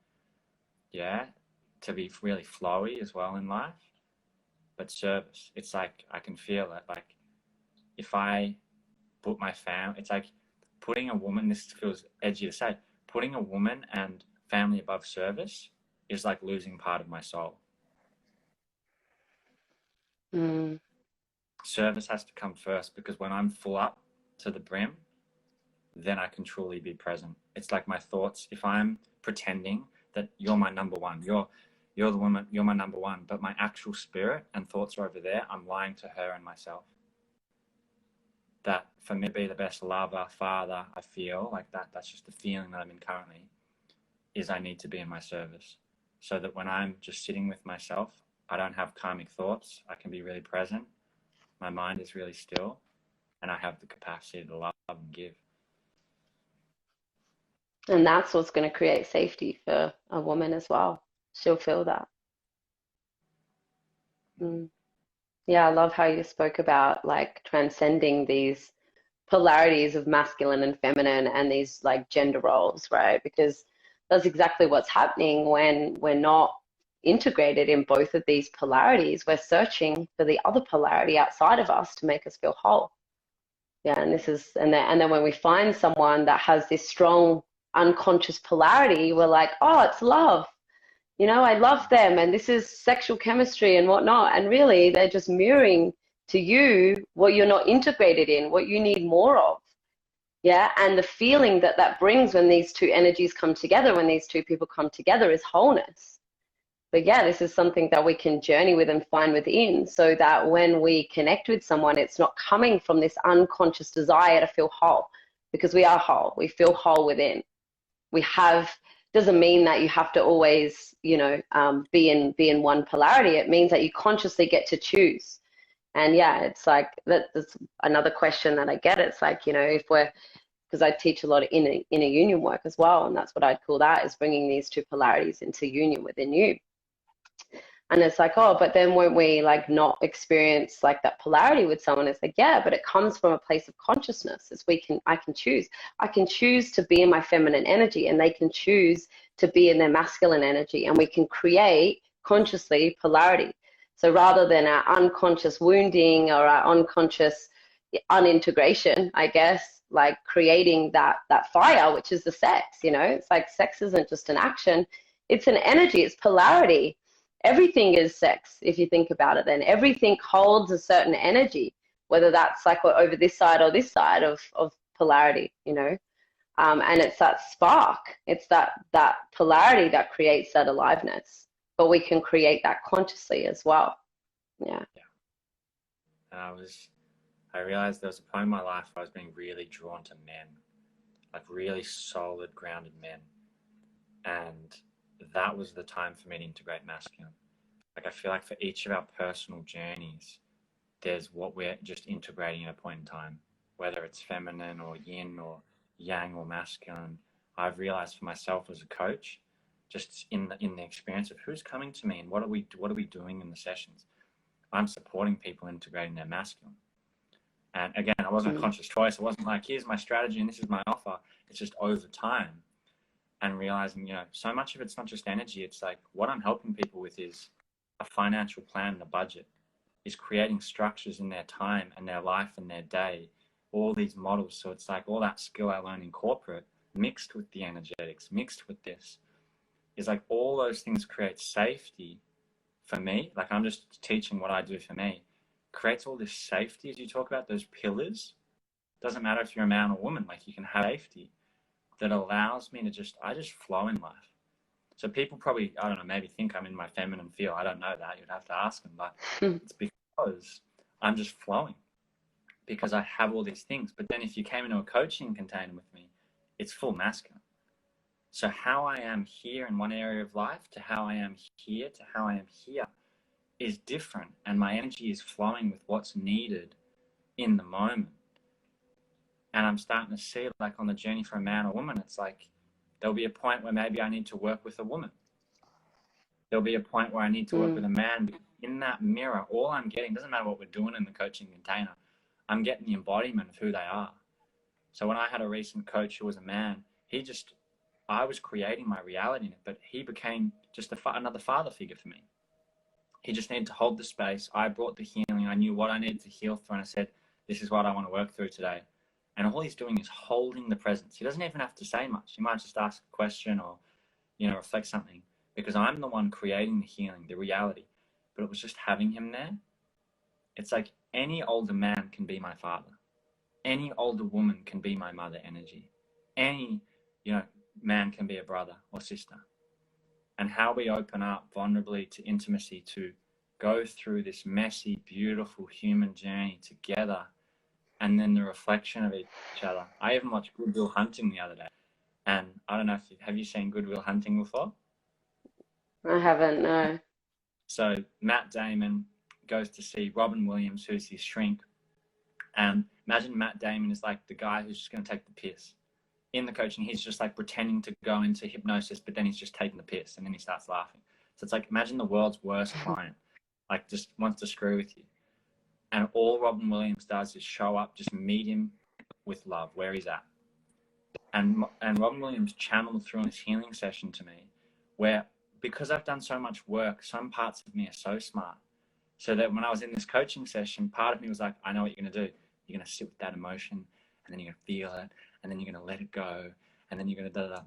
to be really flowy as well in life. But service, it's like I can feel it. Like if I put my family, it's like putting a woman, this feels edgy to say, putting a woman and family above service is like losing part of my soul. Service has to come first, because when I'm full up to the brim, then I can truly be present. It's like my thoughts, if I'm pretending that you're my number one, you're the woman, you're my number one, but my actual spirit and thoughts are over there, I'm lying to her and myself. That for me to be the best lover, father, I feel like that's just the feeling that I'm in currently, is I need to be in my service. So that when I'm just sitting with myself, I don't have karmic thoughts, I can be really present, my mind is really still, and I have the capacity to love and give. And that's what's going to create safety for a woman as well. She'll feel that. Yeah, I love how you spoke about like transcending these polarities of masculine and feminine and these like gender roles, right? Because that's exactly what's happening when we're not integrated in both of these polarities. We're searching for the other polarity outside of us to make us feel whole. Yeah, and then when we find someone that has this strong unconscious polarity, we're like, oh, it's love. I love them, and this is sexual chemistry and whatnot. And really, they're just mirroring to you what you're not integrated in, what you need more of. Yeah, and the feeling that brings when these two energies come together, when these two people come together, is wholeness. But yeah, this is something that we can journey with and find within, so that when we connect with someone, it's not coming from this unconscious desire to feel whole, because we are whole. We feel whole within. Doesn't mean that you have to always, be in one polarity. It means that you consciously get to choose. And yeah, it's like that's another question that I get. It's like, because I teach a lot of inner union work as well, and that's what I'd call that, is bringing these two polarities into union within you. And it's like, oh, but then won't we like not experience like that polarity with someone? It's like, yeah, but it comes from a place of consciousness. It's I can choose. I can choose to be in my feminine energy, and they can choose to be in their masculine energy, and we can create consciously polarity. So rather than our unconscious wounding or our unconscious unintegration, I guess, like creating that fire, which is the sex, you know, it's like sex isn't just an action, it's an energy, it's polarity. Everything is sex, if you think about it. Then everything holds a certain energy, whether that's like over this side or this side of polarity, you know. And it's that spark, it's that polarity that creates that aliveness. But we can create that consciously as well. Yeah. And I realized there was a point in my life where I was being really drawn to men, like really solid, grounded men. And that was the time for me to integrate masculine. Like, I feel like for each of our personal journeys, there's what we're just integrating at a point in time, whether it's feminine or yin or yang or masculine. I've realized for myself as a coach, just in the experience of who's coming to me and what are we doing in the sessions, I'm supporting people integrating their masculine. And again, it wasn't a conscious choice. It wasn't like, here's my strategy and this is my offer. It's just over time and realizing, you know, so much of it's not just energy. It's like what I'm helping people with is a financial plan and a budget, is creating structures in their time and their life and their day, all these models. So it's like all that skill I learned in corporate mixed with the energetics, mixed with this, is like all those things create safety for me. Like I'm just teaching what I do for me, creates all this safety as you talk about those pillars. Doesn't matter if you're a man or woman, like you can have safety that allows me to I just flow in life. So people probably, I don't know, maybe think I'm in my feminine feel. I don't know that. You'd have to ask them, but it's because I'm just flowing because I have all these things. But then if you came into a coaching container with me, it's full masculine. So how I am here in one area of life to how I am here to how I am here is different. And my energy is flowing with what's needed in the moment. And I'm starting to see, like on the journey for a man or woman, it's like there'll be a point where maybe I need to work with a woman. There'll be a point where I need to work with a man. In that mirror, all I'm getting, doesn't matter what we're doing in the coaching container, I'm getting the embodiment of who they are. So when I had a recent coach who was a man, I was creating my reality in it, but he became just another father figure for me. He just needed to hold the space. I brought the healing. I knew what I needed to heal through, and I said, this is what I want to work through today. And all he's doing is holding the presence. He doesn't even have to say much. He might just ask a question or, you know, reflect something, because I'm the one creating the healing, the reality. But it was just having him there. It's like any older man can be my father. Any older woman can be my mother energy. Any, you know, man can be a brother or sister. And how we open up vulnerably to intimacy, to go through this messy, beautiful human journey together, and then the reflection of each other. I even watched Good Will Hunting the other day. And I don't know have you seen Good Will Hunting before? I haven't, no. So Matt Damon goes to see Robin Williams, who's his shrink. And imagine Matt Damon is like the guy who's just going to take the piss. In the coaching, he's just like pretending to go into hypnosis, but then he's just taking the piss and then he starts laughing. So it's like, imagine the world's worst client, like just wants to screw with you. And all Robin Williams does is show up, just meet him with love where he's at. And Robin Williams channeled through this healing session to me where, because I've done so much work, some parts of me are so smart. So that when I was in this coaching session, part of me was like, I know what you're going to do. You're going to sit with that emotion, and then you're going to feel it, and then you're going to let it go, and then you're going to da-da-da.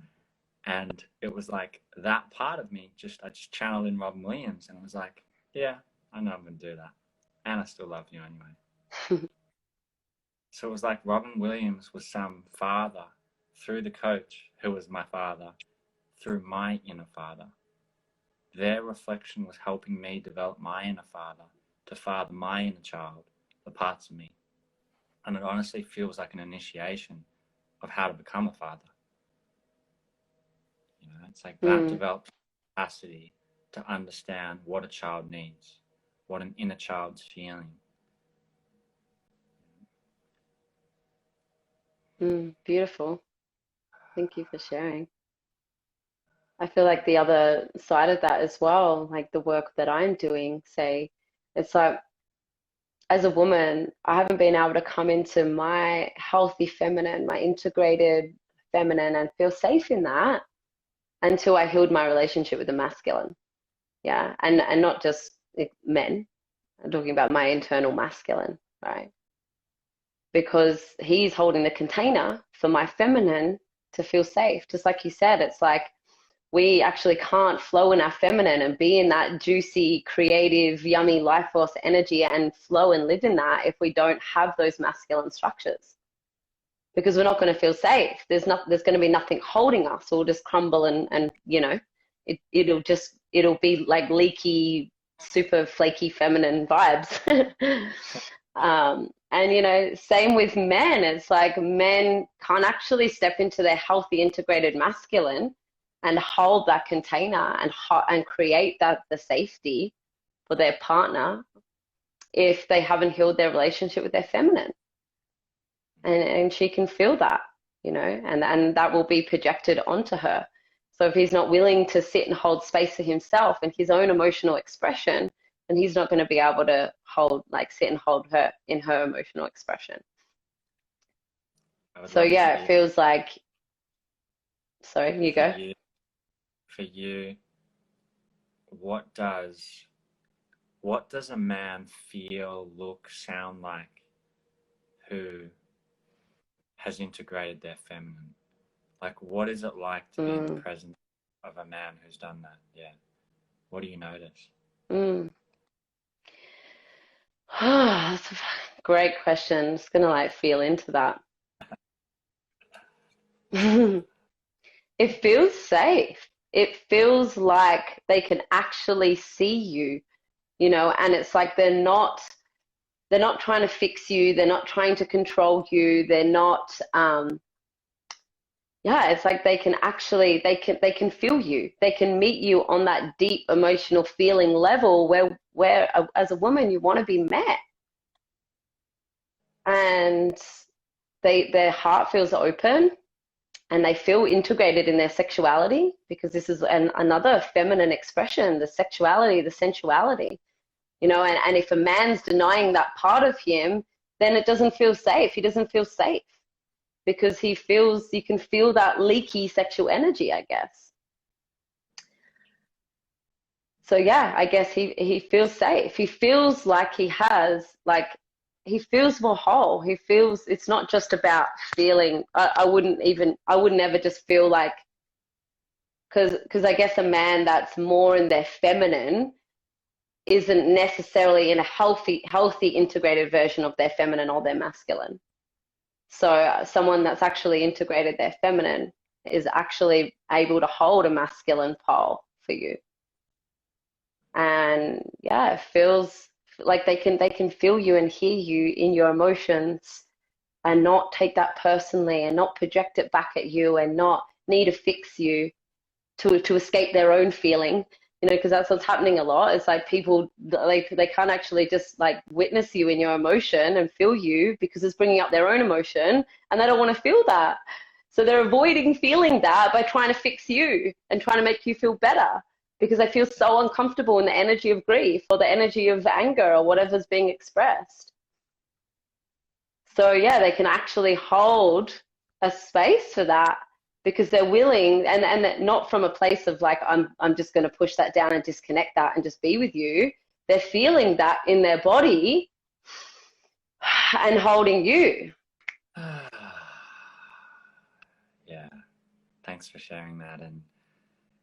And it was like that part of me, I just channeled in Robin Williams, and I was like, yeah, I know I'm going to do that. And I still love you anyway. So it was like Robin Williams was some father through the coach who was my father, through my inner father. Their reflection was helping me develop my inner father, to father my inner child, the parts of me. And it honestly feels like an initiation of how to become a father. You know, it's like that developed capacity to understand what a child needs, what an inner child's feeling. Beautiful. Thank you for sharing. I feel like the other side of that as well, like the work that I'm doing, say, it's like as a woman, I haven't been able to come into my healthy feminine, my integrated feminine, and feel safe in that until I healed my relationship with the masculine. Yeah, and not just like, men. I'm talking about my internal masculine, right? Because he's holding the container for my feminine to feel safe. Just like you said, it's like we actually can't flow in our feminine and be in that juicy, creative, yummy life force energy and flow and live in that if we don't have those masculine structures. Because we're not going to feel safe. There's going to be nothing holding us. We'll just crumble and you know, it'll be like leaky, super flaky feminine vibes. And you know, same with men. It's like men can't actually step into their healthy, integrated masculine and hold that container and create the safety for their partner if they haven't healed their relationship with their feminine. And she can feel that, you know, and that will be projected onto her. So if he's not willing to sit and hold space for himself and his own emotional expression, then he's not going to be able to sit and hold her in her emotional expression. So yeah, it feels like, sorry, you go. For you, what does a man feel, look, sound like who has integrated their feminine? Like, what is it like to be in the presence of a man who's done that? Yeah. What do you notice? That's a great question. I'm just gonna like feel into that. It feels safe. It feels like they can actually see you, you know, and it's like they're not trying to fix you, they're not trying to control you, they're not yeah, it's like they can actually they can feel you. They can meet you on that deep emotional feeling level where as a woman you want to be met. And their heart feels open and they feel integrated in their sexuality because this is another feminine expression, the sexuality, the sensuality, you know, and if a man's denying that part of him, then it doesn't feel safe. He doesn't feel safe because he feels, you can feel that leaky sexual energy, I guess. So yeah, I guess he feels safe. He feels like he feels more whole. He feels it's not just about feeling. I wouldn't ever just feel like, because I guess a man that's more in their feminine isn't necessarily in a healthy integrated version of their feminine or their masculine. So someone that's actually integrated their feminine is actually able to hold a masculine pole for you. And yeah, it feels like they can feel you and hear you in your emotions and not take that personally and not project it back at you and not need to fix you to escape their own feeling, you know, because that's what's happening a lot. It's like people they can't actually just like witness you in your emotion and feel you because it's bringing up their own emotion and they don't want to feel that. So they're avoiding feeling that by trying to fix you and trying to make you feel better because they feel so uncomfortable in the energy of grief or the energy of anger or whatever's being expressed. So yeah, they can actually hold a space for that because they're willing and not from a place of like, I'm just going to push that down and disconnect that and just be with you. They're feeling that in their body and holding you. Yeah, thanks for sharing that. And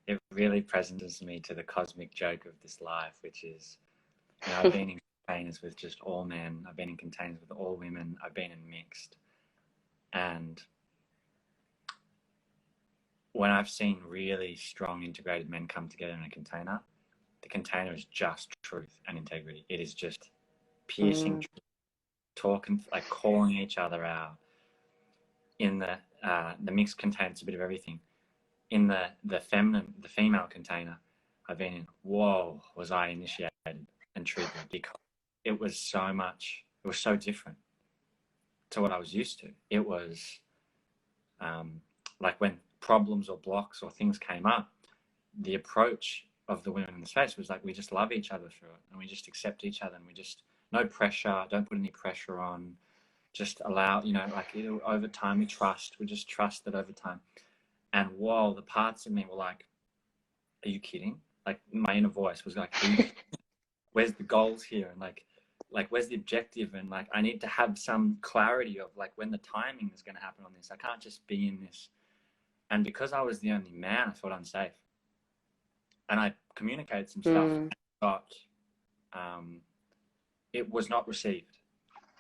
it really presents me to the cosmic joke of this life, which is, you know, I've been in containers with just all men. I've been in containers with all women. I've been in mixed. And when I've seen really strong integrated men come together in a container, the container is just truth and integrity. It is just piercing truth, talking, like calling each other out. In the mixed container, it's a bit of everything. In the female container, I've been in, whoa, was I initiated and triggered because it was so different to what I was used to. It was like when problems or blocks or things came up, the approach of the women in the space was like, we just love each other through it, and we just accept each other, and we just, no pressure, don't put any pressure on, just allow, you know, like over time we just trust it over time. And whoa, the parts of me were like, are you kidding? Like my inner voice was like, where's the goals here? And like where's the objective? And like, I need to have some clarity of like when the timing is going to happen on this. I can't just be in this. And because I was the only man, I felt unsafe. And I communicated some stuff, but it was not received.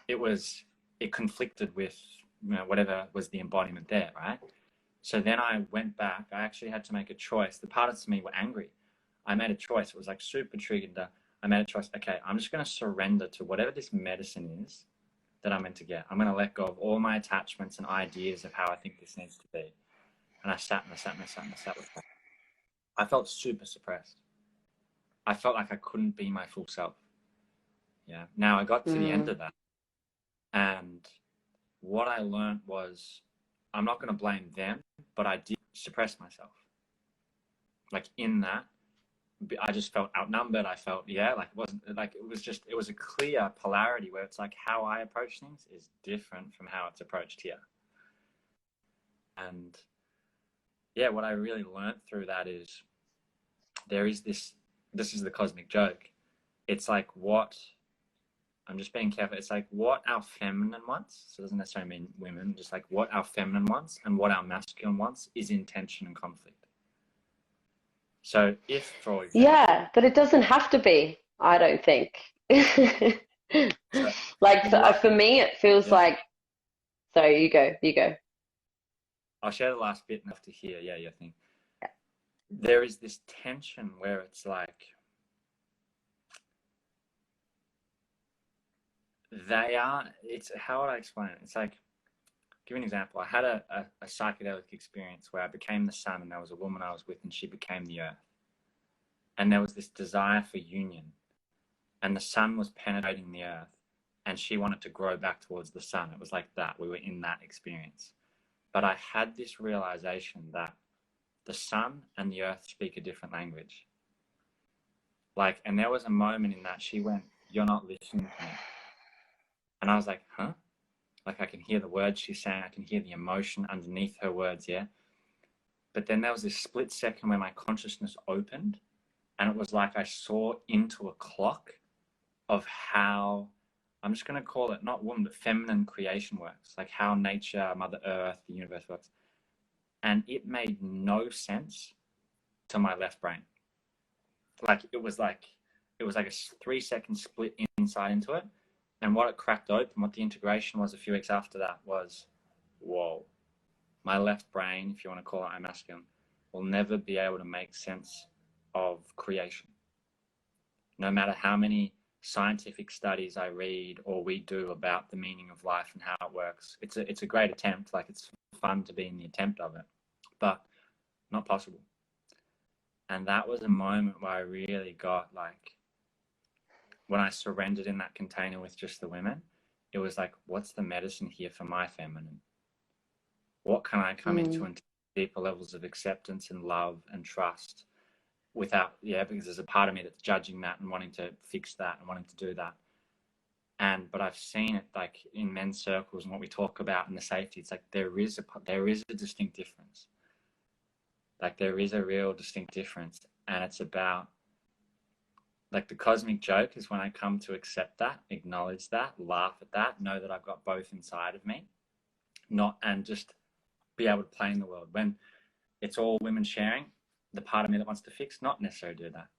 It conflicted with, you know, whatever was the embodiment there, right? So then I went back. I actually had to make a choice. The parts of me were angry. I made a choice. It was like super triggered. I made a choice. Okay, I'm just going to surrender to whatever this medicine is that I'm meant to get. I'm going to let go of all my attachments and ideas of how I think this needs to be. And I sat with that. I felt super suppressed. I felt like I couldn't be my full self. Yeah. Now I got to the end of that. And what I learned was, I'm not going to blame them, but I did suppress myself. Like in that, I just felt outnumbered. I felt, like it wasn't like, it was a clear polarity where it's like how I approach things is different from how it's approached here. And yeah, what I really learned through that is there is this is the cosmic joke. It's like I'm just being careful. It's like what our feminine wants. So it doesn't necessarily mean women, just like what our feminine wants and what our masculine wants is in tension and conflict. So if, for example... Yeah, but it doesn't have to be, I don't think. Like for me, it feels like... Sorry, you go. I'll share the last bit enough to hear, your thing. Yeah. There is this tension where it's like, how would I explain it? It's like, give you an example. I had a psychedelic experience where I became the sun, and there was a woman I was with, and she became the earth. And there was this desire for union, and the sun was penetrating the earth, and she wanted to grow back towards the sun. It was like that. We were in that experience. But I had this realization that the sun and the earth speak a different language. Like, and there was a moment in that she went, "You're not listening to me." And I was like, huh? Like I can hear the words she's saying. I can hear the emotion underneath her words, yeah? But then there was this split second where my consciousness opened, and it was like I saw into a clock of how, I'm just going to call it not woman, but feminine creation works, like how nature, Mother Earth, the universe works. And it made no sense to my left brain. Like it was like a 3-second split inside into it. And what it cracked open, what the integration was a few weeks after that was, whoa, my left brain, if you want to call it masculine, will never be able to make sense of creation. No matter how many scientific studies I read or we do about the meaning of life and how it works, it's a great attempt. Like it's fun to be in the attempt of it, but not possible. And that was a moment where I really got like, when I surrendered in that container with just the women, it was like, what's the medicine here for my feminine? What can I come into deeper levels of acceptance and love and trust without, because there's a part of me that's judging that and wanting to fix that and wanting to do that. But I've seen it like in men's circles and what we talk about in the safety, it's like there is a distinct difference. Like there is a real distinct difference. And it's about, like the cosmic joke is when I come to accept that, acknowledge that, laugh at that, know that I've got both inside of me, and just be able to play in the world. When it's all women sharing, the part of me that wants to fix, not necessarily do that,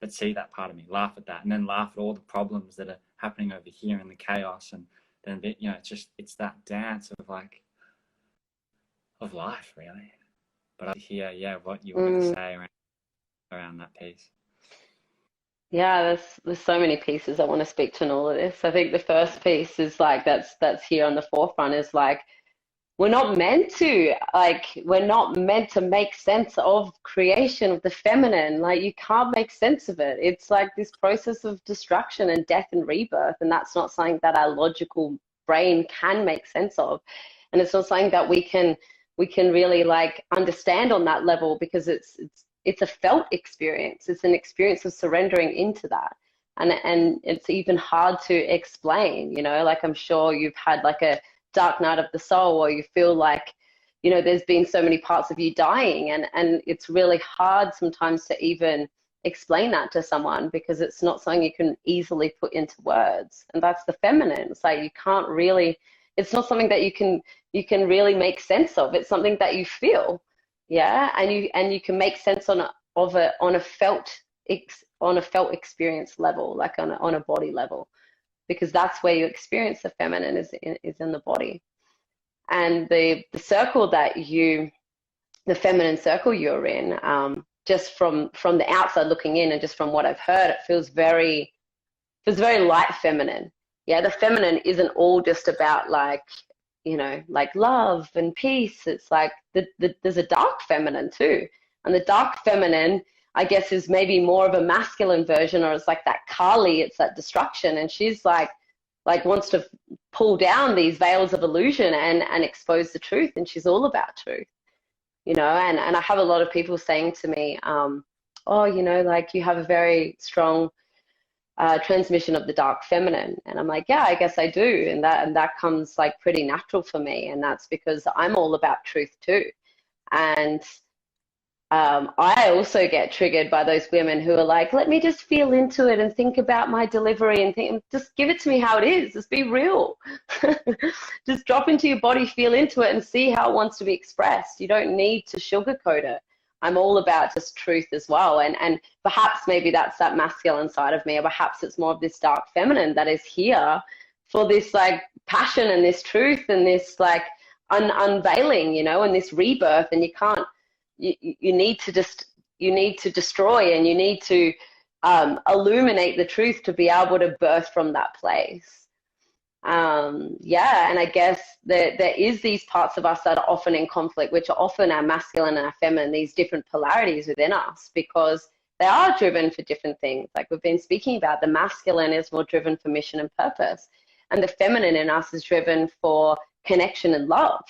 but see that part of me, laugh at that, and then laugh at all the problems that are happening over here in the chaos. And then, it's that dance of like, of life really. But I hear, what you want to say around that piece. Yeah, there's so many pieces I want to speak to in all of this. I think the first piece is like that's here on the forefront is like we're not meant to make sense of creation of the feminine. Like you can't make sense of it. It's like this process of destruction and death and rebirth, and that's not something that our logical brain can make sense of, and it's not something that we can really like understand on that level, because it's it's a felt experience. It's an experience of surrendering into that. And it's even hard to explain, you know, like I'm sure you've had like a dark night of the soul, or you feel like, you know, there's been so many parts of you dying, and it's really hard sometimes to even explain that to someone, because it's not something you can easily put into words. And that's the feminine. It's like you can't really, it's not something that you can really make sense of. It's something that you feel, yeah, and you can make sense of it on a felt experience level, like on a body level, because that's where you experience the feminine, is in the body. And the circle that the feminine circle you're in, just from the outside looking in, and just from what I've heard, it feels very light feminine. Yeah, the feminine isn't all just about like, you know, like love and peace. It's like there's a dark feminine too. And the dark feminine, I guess, is maybe more of a masculine version, or it's like that Kali, it's that destruction. And she's like wants to pull down these veils of illusion and expose the truth. And she's all about truth, you know. And I have a lot of people saying to me, oh, you know, like you have a very strong transmission of the dark feminine. And I'm like, yeah, I guess I do. And that comes like pretty natural for me. And that's because I'm all about truth too. And I also get triggered by those women who are like, let me just feel into it and think about my delivery and think, just give it to me how it is. Just be real. Just drop into your body, feel into it, and see how it wants to be expressed. You don't need to sugarcoat it. I'm all about just truth as well. And perhaps maybe that's that masculine side of me, or perhaps it's more of this dark feminine that is here for this like passion and this truth and this like unveiling, you know, and this rebirth. And you can't, you need to destroy, and you need to illuminate the truth to be able to birth from that place. Yeah, and I guess there is these parts of us that are often in conflict, which are often our masculine and our feminine, these different polarities within us, because they are driven for different things. Like we've been speaking about, the masculine is more driven for mission and purpose, and the feminine in us is driven for connection and love.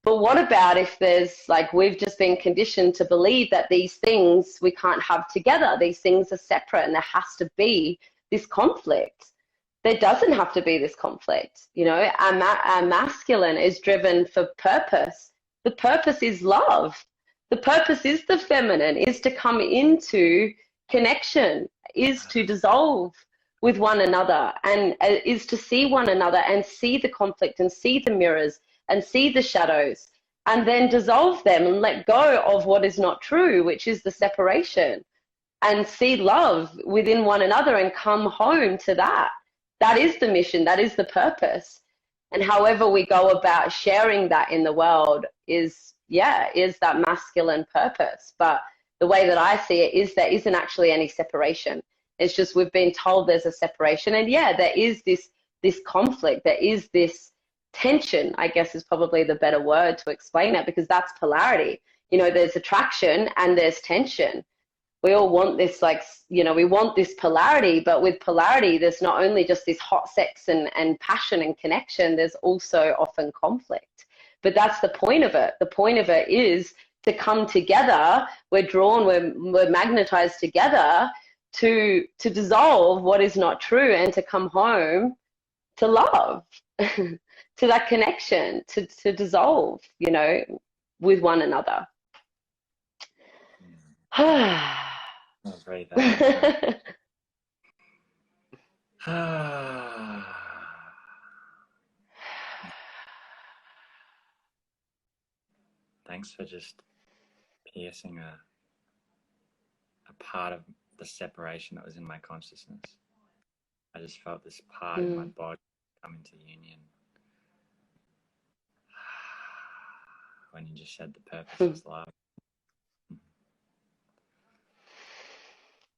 But what about if there's like, we've just been conditioned to believe that these things we can't have together, these things are separate, and there has to be this conflict. There doesn't have to be this conflict. You know, our masculine is driven for purpose. The purpose is love. The purpose is the feminine, is to come into connection, is to dissolve with one another, and is to see one another and see the conflict and see the mirrors and see the shadows, and then dissolve them and let go of what is not true, which is the separation, and see love within one another and come home to that. That is the mission, that is the purpose. And however we go about sharing that in the world is that masculine purpose. But the way that I see it is there isn't actually any separation. It's just we've been told there's a separation. And yeah, there is this conflict, there is this tension, I guess is probably the better word to explain it, because that's polarity. You know, there's attraction and there's tension. We all want this, like, you know, we want this polarity, but with polarity, there's not only just this hot sex and passion and connection, there's also often conflict. But that's the point of it. The point of it is to come together. We're drawn, we're magnetized together to dissolve what is not true, and to come home to love. To that connection, to dissolve, you know, with one another. That was very that. Thanks for just piercing a part of the separation that was in my consciousness. I just felt this part of my body come into union. When you just said the purpose is love.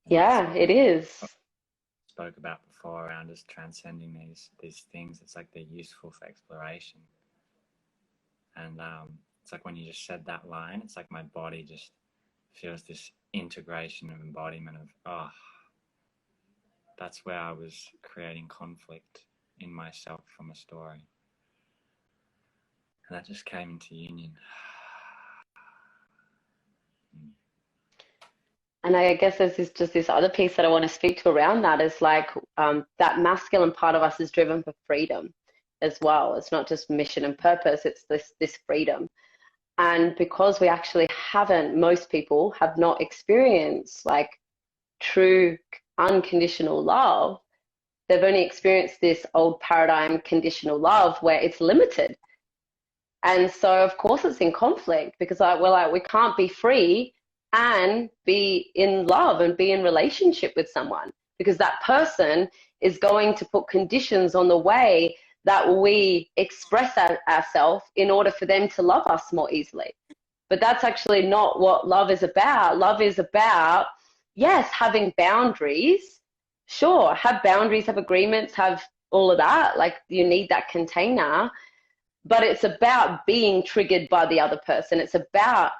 Yeah, it is. Spoke about before around just transcending these things. It's like they're useful for exploration. And it's like when you just said that line, it's like my body just feels this integration of embodiment of, oh, that's where I was creating conflict in myself from a story. And that just came into union. And I guess there's just this other piece that I want to speak to around that is like that masculine part of us is driven for freedom as well. It's not just mission and purpose, it's this freedom. And because we actually haven't, most people have not experienced like true unconditional love, they've only experienced this old paradigm conditional love where it's limited. And so of course it's in conflict because we're like, we can't be free and be in love and be in relationship with someone because that person is going to put conditions on the way that we express ourselves in order for them to love us more easily. But that's actually not what love is about. Love is about, yes, having boundaries. Sure, have boundaries, have agreements, have all of that. Like you need that container. But it's about being triggered by the other person. It's about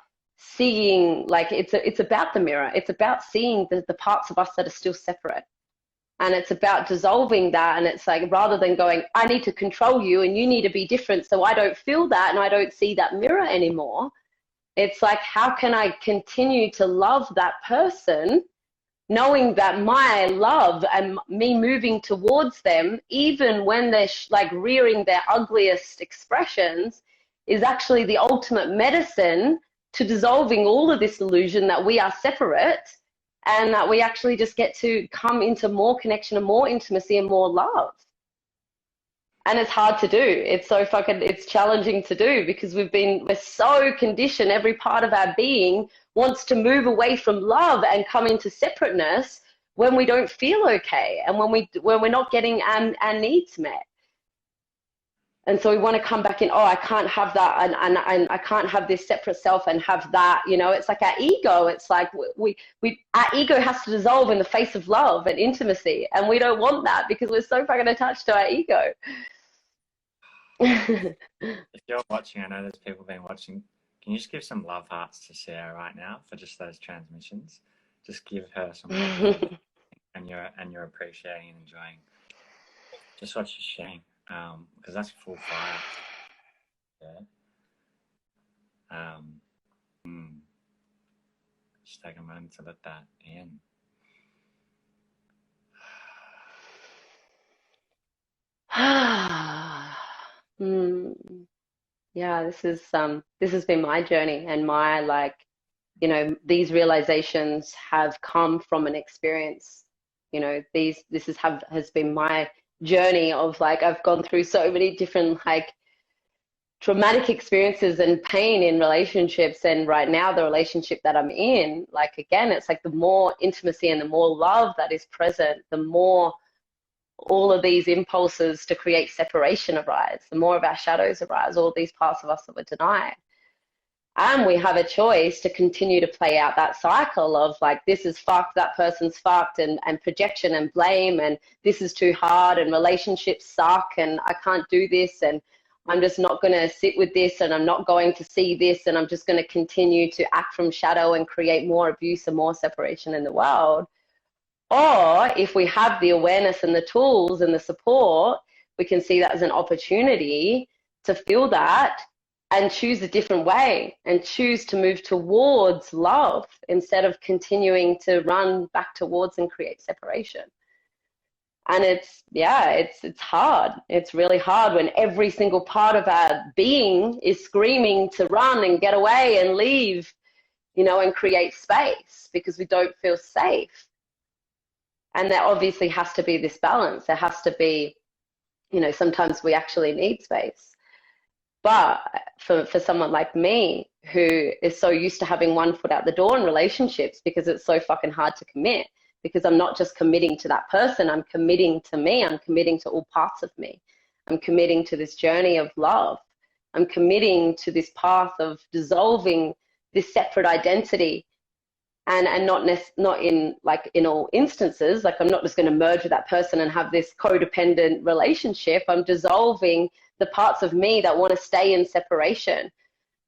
seeing, like it's about the mirror. It's about seeing the parts of us that are still separate. And it's about dissolving that. And it's like, rather than going, I need to control you and you need to be different so I don't feel that and I don't see that mirror anymore. It's like, how can I continue to love that person knowing that my love and me moving towards them, even when they're like rearing their ugliest expressions, is actually the ultimate medicine to dissolving all of this illusion that we are separate and that we actually just get to come into more connection and more intimacy and more love. And it's hard to do. It's challenging to do because we're so conditioned. Every part of our being wants to move away from love and come into separateness when we don't feel okay and when we're not getting our needs met. And so we want to come back in, oh, I can't have that and I can't have this separate self and have that, you know, it's like our ego. It's like our ego has to dissolve in the face of love and intimacy. And we don't want that because we're so fucking attached to our ego. If you're watching, I know there's people been watching. Can you just give some love hearts to Sarah right now for just those transmissions? Just give her some love and you're appreciating and enjoying just what she's sharing, because that's full fire. Yeah. Just take a moment to let that in. Yeah, this has been my journey and my, like, you know, these realizations have come from an experience. You know, has been my journey of, like, I've gone through so many different like traumatic experiences and pain in relationships, and right now the relationship that I'm in, like, again, it's like the more intimacy and the more love that is present, the more all of these impulses to create separation arise, the more of our shadows arise, all these parts of us that were denied. And we have a choice to continue to play out that cycle of, like, this is fucked, that person's fucked, and projection and blame, and this is too hard, and relationships suck, and I can't do this, and I'm just not going to sit with this, and I'm not going to see this, and I'm just going to continue to act from shadow and create more abuse and more separation in the world. Or if we have the awareness and the tools and the support, we can see that as an opportunity to feel that and choose a different way and choose to move towards love instead of continuing to run back towards and create separation. And it's hard. It's really hard when every single part of our being is screaming to run and get away and leave, you know, and create space because we don't feel safe. And there obviously has to be this balance. There has to be, you know, sometimes we actually need space. But for someone like me who is so used to having one foot out the door in relationships because it's so fucking hard to commit, because I'm not just committing to that person, I'm committing to me, I'm committing to all parts of me. I'm committing to this journey of love. I'm committing to this path of dissolving this separate identity. And not in, like, in all instances, like, I'm not just going to merge with that person and have this codependent relationship. I'm dissolving the parts of me that want to stay in separation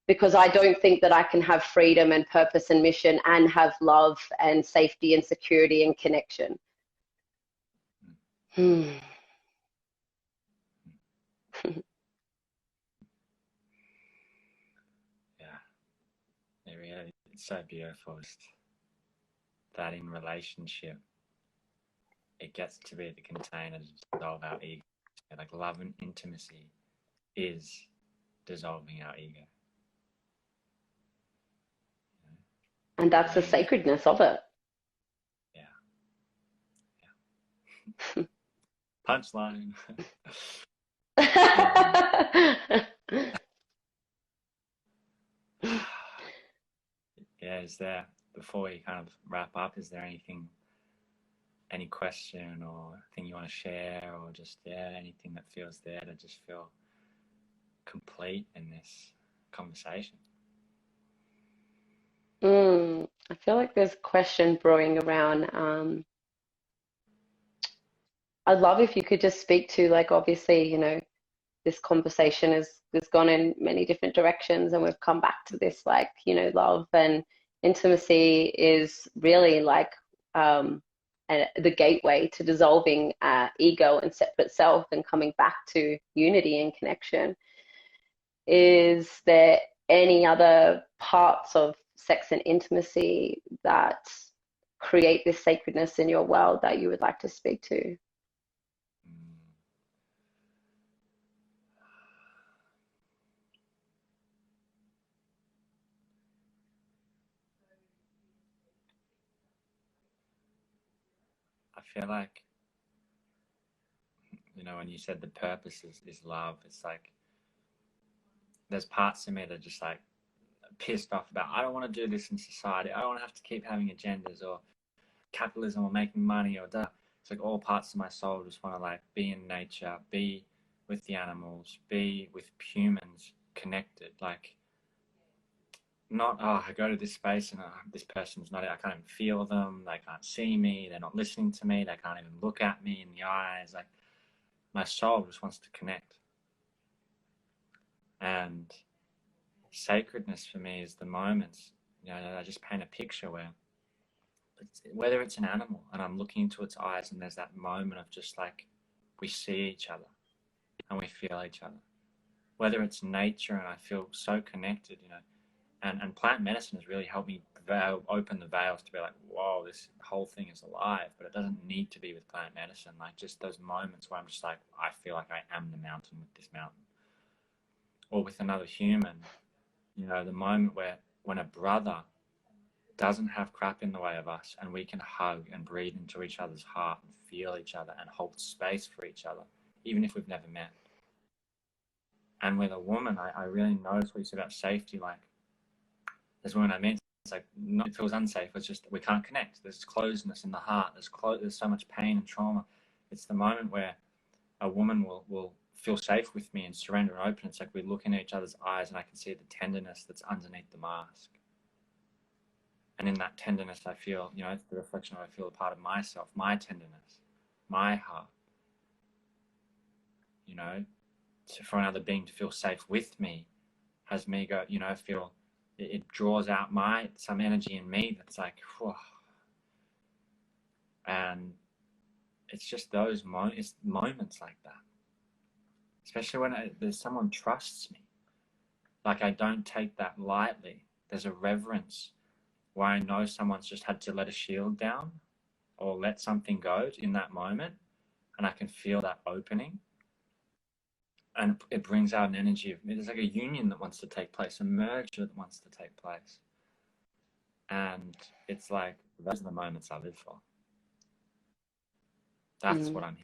because I don't think that I can have freedom and purpose and mission and have love and safety and security and connection. Yeah, it's so beautiful. that in relationship, it gets to be the container to dissolve our ego. Like love and intimacy is dissolving our ego. And that's the sacredness of it. Yeah. Punchline. Yeah, is there, before we kind of wrap up, is there anything, any question or thing you want to share, or just, anything that feels there to just feel complete in this conversation? I feel like there's a question brewing around. I'd love if you could just speak to, like, obviously, you know, this conversation has gone in many different directions, and we've come back to this, like, you know, love and intimacy is really like the gateway to dissolving ego and separate self and coming back to unity and connection. Is there any other parts of sex and intimacy that create this sacredness in your world that you would like to speak to? I feel like, you know, when you said the purpose is love, it's like there's parts of me that are just like pissed off about, I don't want to do this in society. I don't want to have to keep having agendas or capitalism or making money or that. It's like all parts of my soul just want to like be in nature, be with the animals, be with humans, connected. Like, not, oh, I go to this space and this person's not, I can't even feel them, they can't see me, they're not listening to me, they can't even look at me in the eyes. Like, my soul just wants to connect. And sacredness for me is the moments, you know, I just paint a picture where, whether it's an animal and I'm looking into its eyes and there's that moment of just like, we see each other and we feel each other. Whether it's nature and I feel so connected, you know, and plant medicine has really helped me open the veils to be like, whoa, this whole thing is alive. But it doesn't need to be with plant medicine. Like, just those moments where I'm just like, I feel like I am the mountain with this mountain. Or with another human, you know, the moment where, when a brother doesn't have crap in the way of us and we can hug and breathe into each other's heart and feel each other and hold space for each other, even if we've never met. And with a woman, I really notice what you said about safety. Like, there's women I met, it's like, not, it feels unsafe, it's just, we can't connect. There's closeness in the heart, there's so much pain and trauma. It's the moment where a woman will feel safe with me and surrender and open. It's like we look in each other's eyes and I can see the tenderness that's underneath the mask. And in that tenderness, I feel, you know, it's the reflection of, I feel a part of myself, my tenderness, my heart. You know, for another being to feel safe with me has me go, you know, feel, it draws out some energy in me that's like, whew. And it's just those moments like that, especially when there's someone trusts me. Like, I don't take that lightly. There's a reverence where I know someone's just had to let a shield down or let something go in that moment, and I can feel that opening. And it brings out an energy of, it's like a union that wants to take place, a merger that wants to take place. And it's like, those are the moments I live for. That's what I'm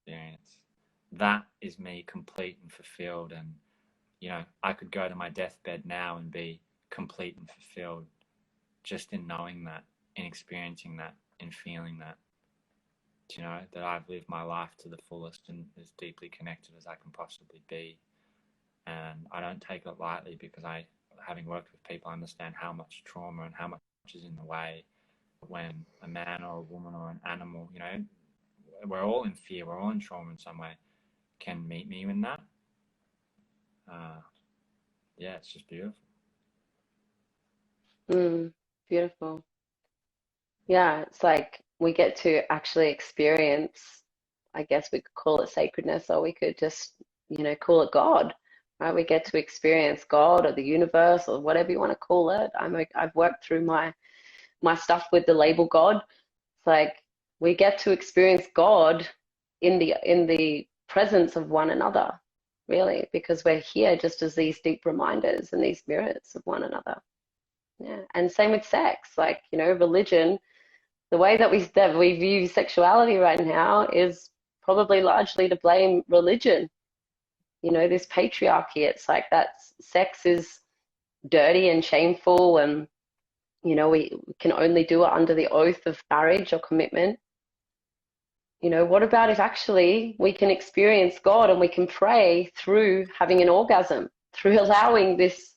experiencing. That is me complete and fulfilled. And, you know, I could go to my deathbed now and be complete and fulfilled just in knowing that, in experiencing that, in feeling that. You know, that I've lived my life to the fullest and as deeply connected as I can possibly be. And I don't take it lightly, because having worked with people, I understand how much trauma and how much is in the way when a man or a woman or an animal, you know, we're all in fear, we're all in trauma in some way, can meet me in that. Yeah, it's just beautiful. Beautiful. Yeah, it's like we get to actually experience, I guess we could call it sacredness, or we could just, you know, call it God, right? We get to experience God or the universe or whatever you want to call it. I've worked through my my stuff with the label God. It's like we get to experience God in the presence of one another, really, because we're here just as these deep reminders and these mirrors of one another. Yeah. And same with sex, like, you know, religion, the way that we view sexuality right now is probably largely to blame religion. You know, this patriarchy, it's like that sex is dirty and shameful, and, you know, we can only do it under the oath of marriage or commitment. You know, what about if actually we can experience God and we can pray through having an orgasm, through allowing this,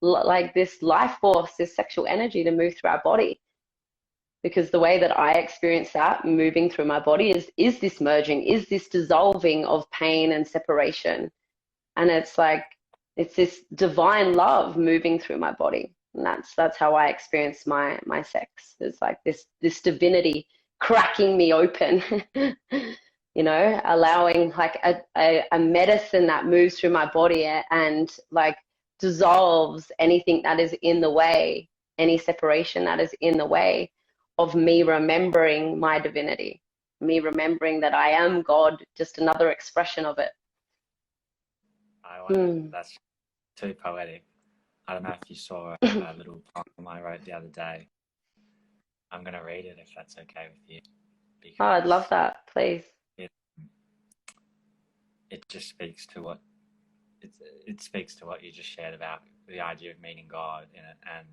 like this life force, this sexual energy to move through our body? Because the way that I experience that moving through my body is this merging, is this dissolving of pain and separation. And it's like, it's this divine love moving through my body. And that's how I experience my sex. It's like this divinity cracking me open, you know, allowing like a medicine that moves through my body and like dissolves anything that is in the way, any separation that is in the way of me remembering my divinity, me remembering that I am God, just another expression of it. I wonder, that's too poetic. I don't know if you saw a little poem I wrote the other day. I'm going to read it if that's okay with you. Oh, I'd love that, please. It just speaks to what it speaks to what you just shared about the idea of meeting God in it. And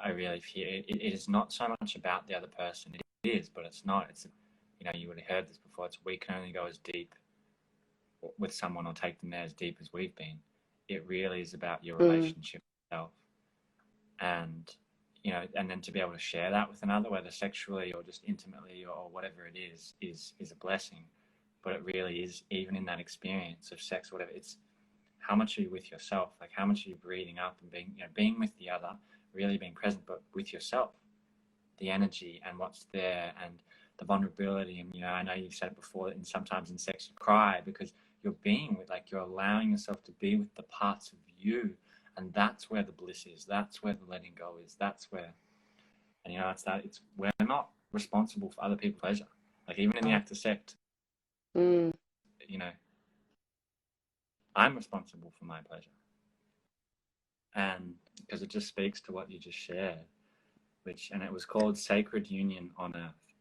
I really feel it is not so much about the other person. It is, but it's not. It's, you know, you would have heard this before. It's, we can only go as deep with someone or take them there as deep as we've been. It really is about your relationship with yourself. And, you know, and then to be able to share that with another, whether sexually or just intimately or whatever it is a blessing. But it really is, even in that experience of sex, whatever, it's how much are you with yourself? Like, how much are you breathing up and being, you know, being with the other, really being present, but with yourself, the energy and what's there and the vulnerability. And, you know, I know you've said it before, and sometimes in sex you cry because you're being with, like, you're allowing yourself to be with the parts of you. And that's where the bliss is. That's where the letting go is. That's where, and, you know, it's we're not responsible for other people's pleasure. Like, even in the act of sex, you know, I'm responsible for my pleasure. And because it just speaks to what you just shared, and it was called Sacred Union on Earth.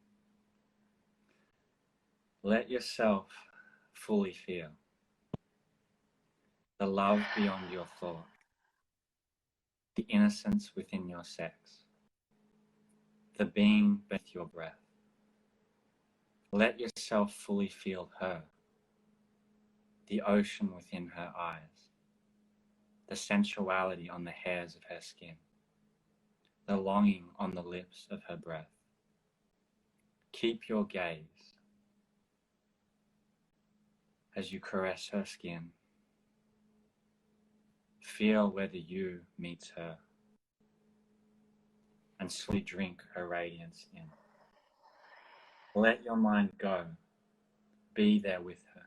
Let yourself fully feel the love beyond your thought, the innocence within your sex, the being beneath your breath. Let yourself fully feel her, the ocean within her eyes, the sensuality on the hairs of her skin, the longing on the lips of her breath. Keep your gaze as you caress her skin. Feel where the you meets her, and slowly drink her radiance in. Let your mind go, be there with her.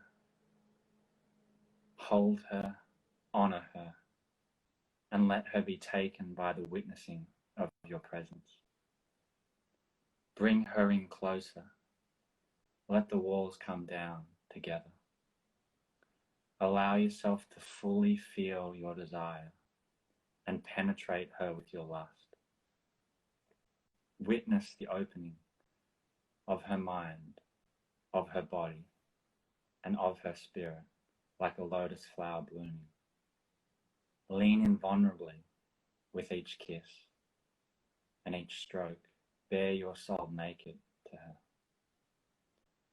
Hold her, honor her, and let her be taken by the witnessing of your presence. Bring her in closer. Let the walls come down together. Allow yourself to fully feel your desire and penetrate her with your lust. Witness the opening of her mind, of her body, and of her spirit, like a lotus flower blooming. Lean in vulnerably with each kiss, and each stroke, bare your soul naked to her.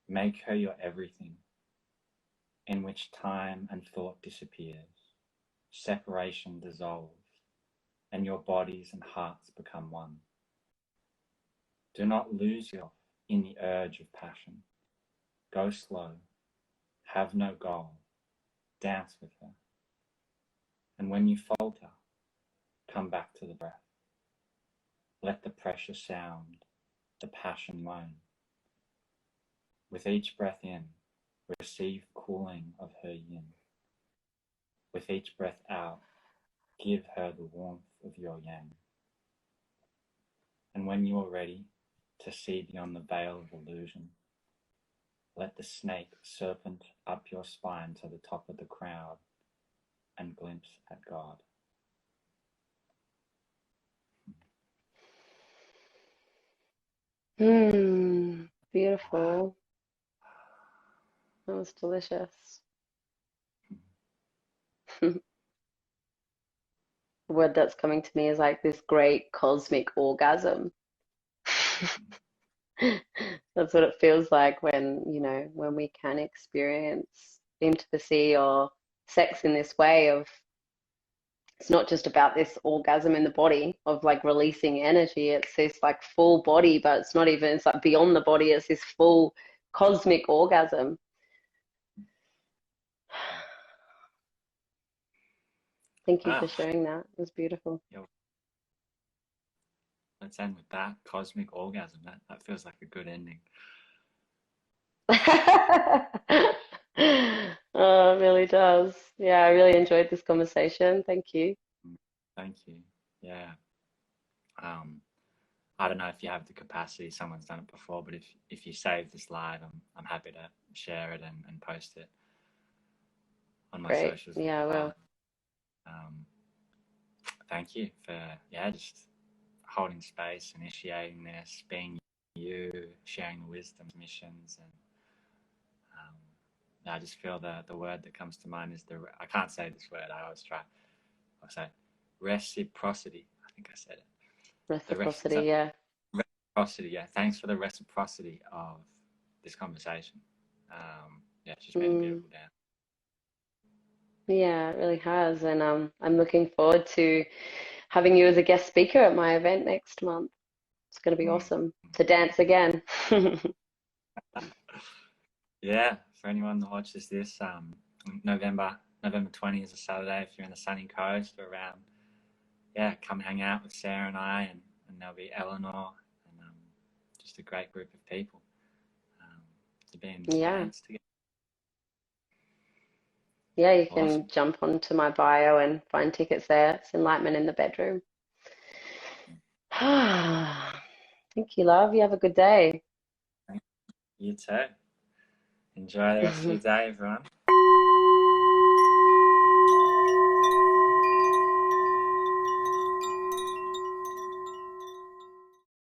Make her your everything, in which time and thought disappears, separation dissolves, and your bodies and hearts become one. Do not lose yourself in the urge of passion. Go slow, have no goal, dance with her. And when you falter, come back to the breath. Let the pressure sound, the passion moan. With each breath in, receive cooling of her yin. With each breath out, give her the warmth of your yang. And when you are ready to see beyond the veil of illusion, let the snake serpent up your spine to the top of the crowd and glimpse at God. Beautiful. That was delicious. The word that's coming to me is like this great cosmic orgasm. That's what it feels like when, you know, when we can experience intimacy or sex in this way of, it's not just about this orgasm in the body of like releasing energy. It's this like full body, but it's not even, it's like beyond the body. It's this full cosmic orgasm. Thank you for sharing that. It was beautiful. Let's end with that. Cosmic orgasm. That feels like a good ending. Oh, it really does. Yeah, I really enjoyed this conversation. Thank you. Thank you. Yeah. I don't know if you have the capacity, someone's done it before, but if you save this live, I'm happy to share it and post it on my Great. socials. Yeah, I will. Thank you for, just holding space, initiating this, being you, sharing the wisdom, missions, and I just feel the word that comes to mind is I can't say this word, I always try. I'll say reciprocity. I think I said it. Reciprocity, yeah. Reciprocity, yeah. Thanks for the reciprocity of this conversation. It's just been a beautiful day. Yeah, it really has. And I'm looking forward to having you as a guest speaker at my event next month. It's going to be awesome to dance again. Yeah, for anyone that watches this, November 20 is a Saturday. If you're in the sunny coast or around, come hang out with Sara and I, and there'll be Eleanor, and just a great group of people to be in this dance together. Yeah, you can jump onto my bio and find tickets there. It's Enlightenment in the Bedroom. Thank you, love. You have a good day. You too. Enjoy the rest of your day, everyone.